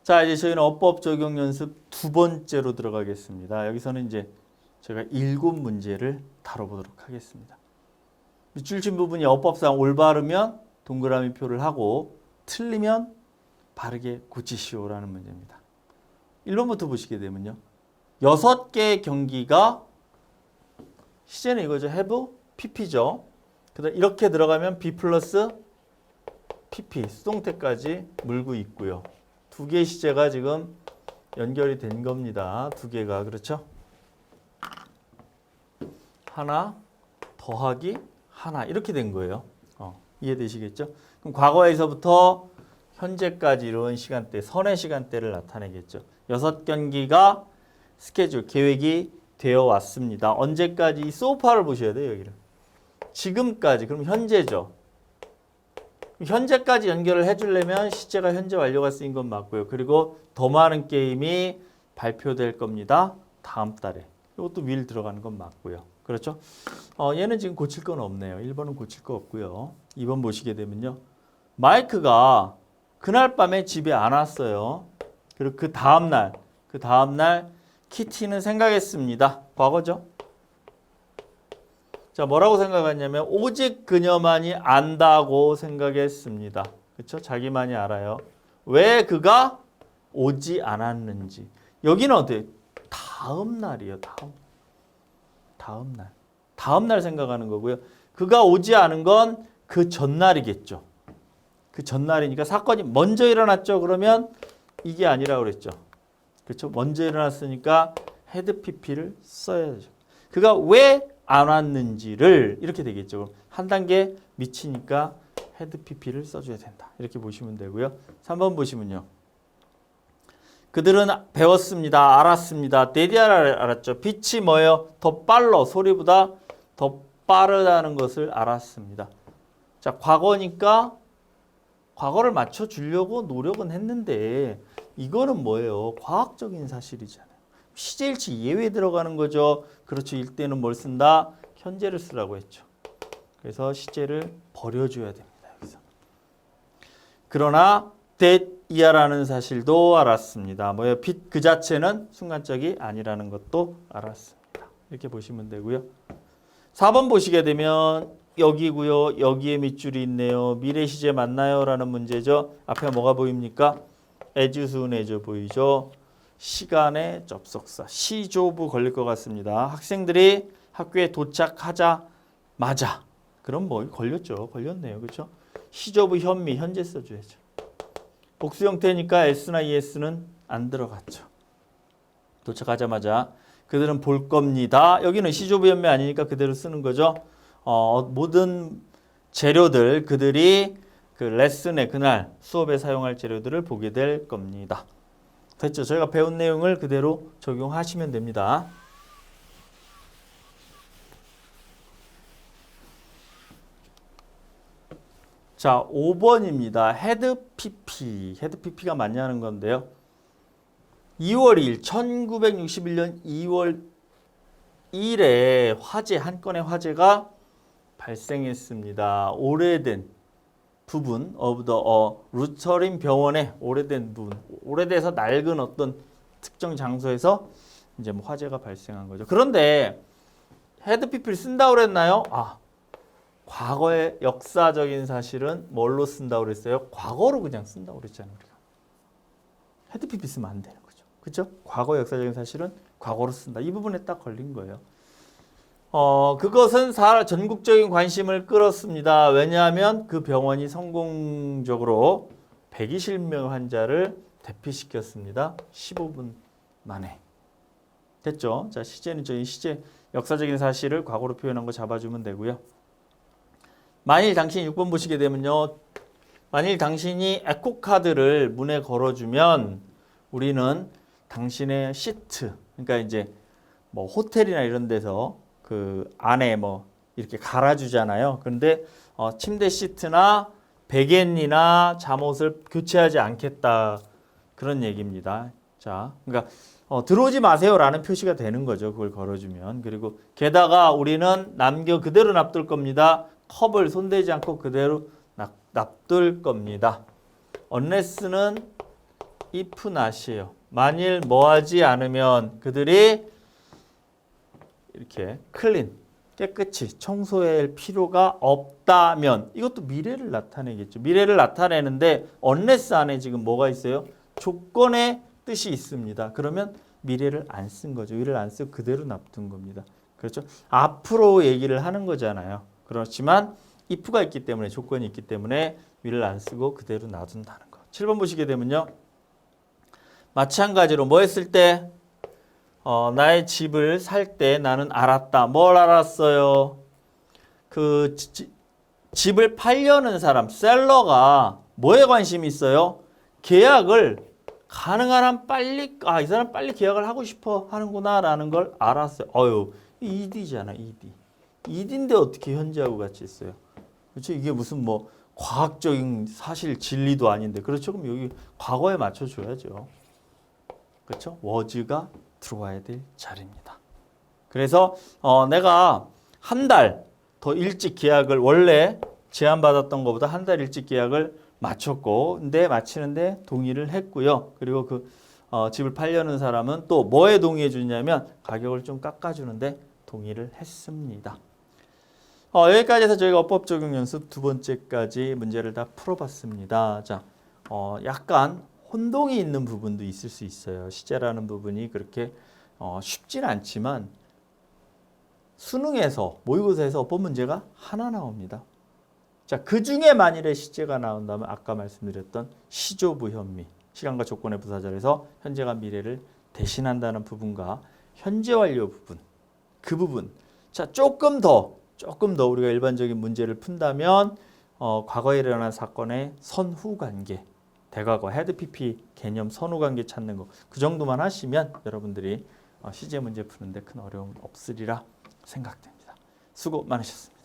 자, 이제 저희는 어법 적용 연습 두 번째로 들어가겠습니다. 여기서는 이제 제가 7문제를 다뤄보도록 하겠습니다. 밑줄 친 부분이 어법상 올바르면 동그라미 표를 하고 틀리면 바르게 고치시오라는 문제입니다. 1번부터 보시게 되면요. 6개의 경기가 시제는 이거죠. have, pp죠. 그다음 이렇게 들어가면 b 플러스 pp 수동태까지 물고 있고요. 두 개의 시제가 지금 연결이 된 겁니다. 두 개가 그렇죠? 하나 더하기 하나 이렇게 된 거예요. 이해되시겠죠? 그럼 과거에서부터 현재까지 이런 시간대, 선의 시간대를 나타내겠죠. 6경기가 스케줄, 계획이 되어 왔습니다. 언제까지? 이 소파를 보셔야 돼요, 여기를. 지금까지, 그럼 현재죠. 현재까지 연결을 해주려면 시제가 현재 완료가 쓰인 건 맞고요. 그리고 더 많은 게임이 발표될 겁니다. 다음 달에. 이것도 will 들어가는 건 맞고요. 그렇죠? 얘는 지금 고칠 건 없네요. 1번은 고칠 거 없고요. 2번 보시게 되면요. 마이크가 그날 밤에 집에 안 왔어요. 그리고 그 다음날 키티는 생각했습니다. 과거죠. 자, 뭐라고 생각했냐면 오직 그녀만이 안다고 생각했습니다. 그렇죠? 자기만이 알아요. 왜 그가 오지 않았는지. 여기는 어때요? 다음 날이에요. 다음 날 생각하는 거고요. 그가 오지 않은 건 그 전날이겠죠. 그 전날이니까 사건이 먼저 일어났죠. 그러면 이게 아니라고 그랬죠. 그렇죠? 먼저 일어났으니까 헤드 PP를 써야죠. 그가 왜 안 왔는지를 이렇게 되겠죠. 한 단계 미치니까 헤드 PP를 써줘야 된다. 이렇게 보시면 되고요. 3번 보시면요. 그들은 배웠습니다. 알았습니다. 데디아를 알았죠. 빛이 뭐예요? 더 빨라. 소리보다 더 빠르다는 것을 알았습니다. 자, 과거니까 과거를 맞춰주려고 노력은 했는데 이거는 뭐예요? 과학적인 사실이잖아요. 시제일치 예외 들어가는 거죠. 그렇죠. 이때는 뭘 쓴다? 현재를 쓰라고 했죠. 그래서 시제를 버려줘야 됩니다. 여기서. 그러나 that이야라는 사실도 알았습니다. 뭐예요? 빛 그 자체는 순간적이 아니라는 것도 알았습니다. 이렇게 보시면 되고요. 4번 보시게 되면 여기고요. 여기에 밑줄이 있네요. 미래 시제 맞나요? 라는 문제죠. 앞에 뭐가 보입니까? as soon as 보이죠. 시간의 접속사 시조부 걸릴 것 같습니다. 학생들이 학교에 도착하자마자 그럼 뭐 걸렸죠. 걸렸네요. 그렇죠? 시조부 현미 현재 써줘야죠. 복수 형태니까 s나 es는 안 들어갔죠. 도착하자마자 그들은 볼 겁니다. 여기는 시조부 현미 아니니까 그대로 쓰는 거죠. 모든 재료들 그들이 그 레슨에 그날 수업에 사용할 재료들을 보게 될 겁니다. 됐죠? 저희가 배운 내용을 그대로 적용하시면 됩니다. 자, 5번입니다. 헤드 PP. 헤드 PP가 맞냐는 건데요. 2월 2일, 1961년 2월 1일에 한 건의 화재가 발생했습니다. 오래된 부분 of the 루터린 병원의 오래된 부분, 오래돼서 낡은 어떤 특정 장소에서 이제 뭐 화재가 발생한 거죠. 그런데 헤드 PP를 쓴다고 그랬나요? 과거의 역사적인 사실은 뭘로 쓴다고 그랬어요? 과거로 그냥 쓴다고 그랬잖아요. 우리가. had PP 쓰면 안 되는 거죠. 그렇죠? 과거의 역사적인 사실은 과거로 쓴다. 이 부분에 딱 걸린 거예요. 그것은 전국적인 관심을 끌었습니다. 왜냐하면 그 병원이 성공적으로 120명 환자를 대피시켰습니다. 15분 만에. 됐죠? 자, 시제는 저희 시제 역사적인 사실을 과거로 표현한 거 잡아주면 되고요. 만일 당신이 6번 보시게 되면요. 만일 당신이 에코카드를 문에 걸어주면 우리는 당신의 시트, 그러니까 이제 뭐 호텔이나 이런 데서 그 안에 뭐 이렇게 갈아주잖아요. 그런데 침대 시트나 베갯이나 잠옷을 교체하지 않겠다. 그런 얘기입니다. 자, 그러니까 들어오지 마세요라는 표시가 되는 거죠. 그걸 걸어주면. 그리고 게다가 우리는 그대로 놔둘 겁니다. 컵을 손대지 않고 그대로 놔둘 겁니다. unless는 if not이에요. 만일 뭐하지 않으면 그들이 이렇게 클린, 깨끗이 청소할 필요가 없다면 이것도 미래를 나타내겠죠. 미래를 나타내는데 unless 안에 지금 뭐가 있어요? 조건의 뜻이 있습니다. 그러면 미래를 안 쓴 거죠. 미래를 안 쓰고 그대로 놔둔 겁니다. 그렇죠? 앞으로 얘기를 하는 거잖아요. 그렇지만 if가 있기 때문에 조건이 있기 때문에 미래를 안 쓰고 그대로 놔둔다는 거. 7번 보시게 되면요. 마찬가지로 뭐 했을 때 나의 집을 살 때 나는 알았다. 뭘 알았어요? 그 집을 팔려는 사람, 셀러가 뭐에 관심이 있어요? 계약을 가능한 한 빨리, 이 사람 빨리 계약을 하고 싶어 하는구나 라는 걸 알았어요. ED잖아, ED. ED인데 어떻게 현재하고 같이 있어요? 그렇죠? 이게 무슨 뭐 과학적인 사실 진리도 아닌데. 그렇죠? 그럼 여기 과거에 맞춰줘야죠. 그렇죠? was가 들어와야 될 자리입니다. 그래서 내가 한 달 더 일찍 계약을 원래 제안받았던 것보다 한 달 일찍 계약을 마쳤고 근데 마치는데 동의를 했고요. 그리고 그 집을 팔려는 사람은 또 뭐에 동의해 주냐면 가격을 좀 깎아주는데 동의를 했습니다. 여기까지 해서 저희가 어법 적용 연습 두 번째까지 문제를 다 풀어봤습니다. 자, 약간 혼동이 있는 부분도 있을 수 있어요. 시제라는 부분이 그렇게 쉽진 않지만 수능에서 모의고사에서 어법 문제가 하나 나옵니다. 자, 그 중에 만일에 시제가 나온다면 아까 말씀드렸던 시조부 현미, 시간과 조건의 부사절에서 현재가 미래를 대신한다는 부분과 현재 완료 부분, 그 부분. 자, 조금 더 우리가 일반적인 문제를 푼다면 과거에 일어난 사건의 선후관계, 대과거, 헤드 PP 개념 선후관계 찾는 거, 그 정도만 하시면 여러분들이 시제 문제 푸는데 큰 어려움 없으리라 생각됩니다. 수고 많으셨습니다.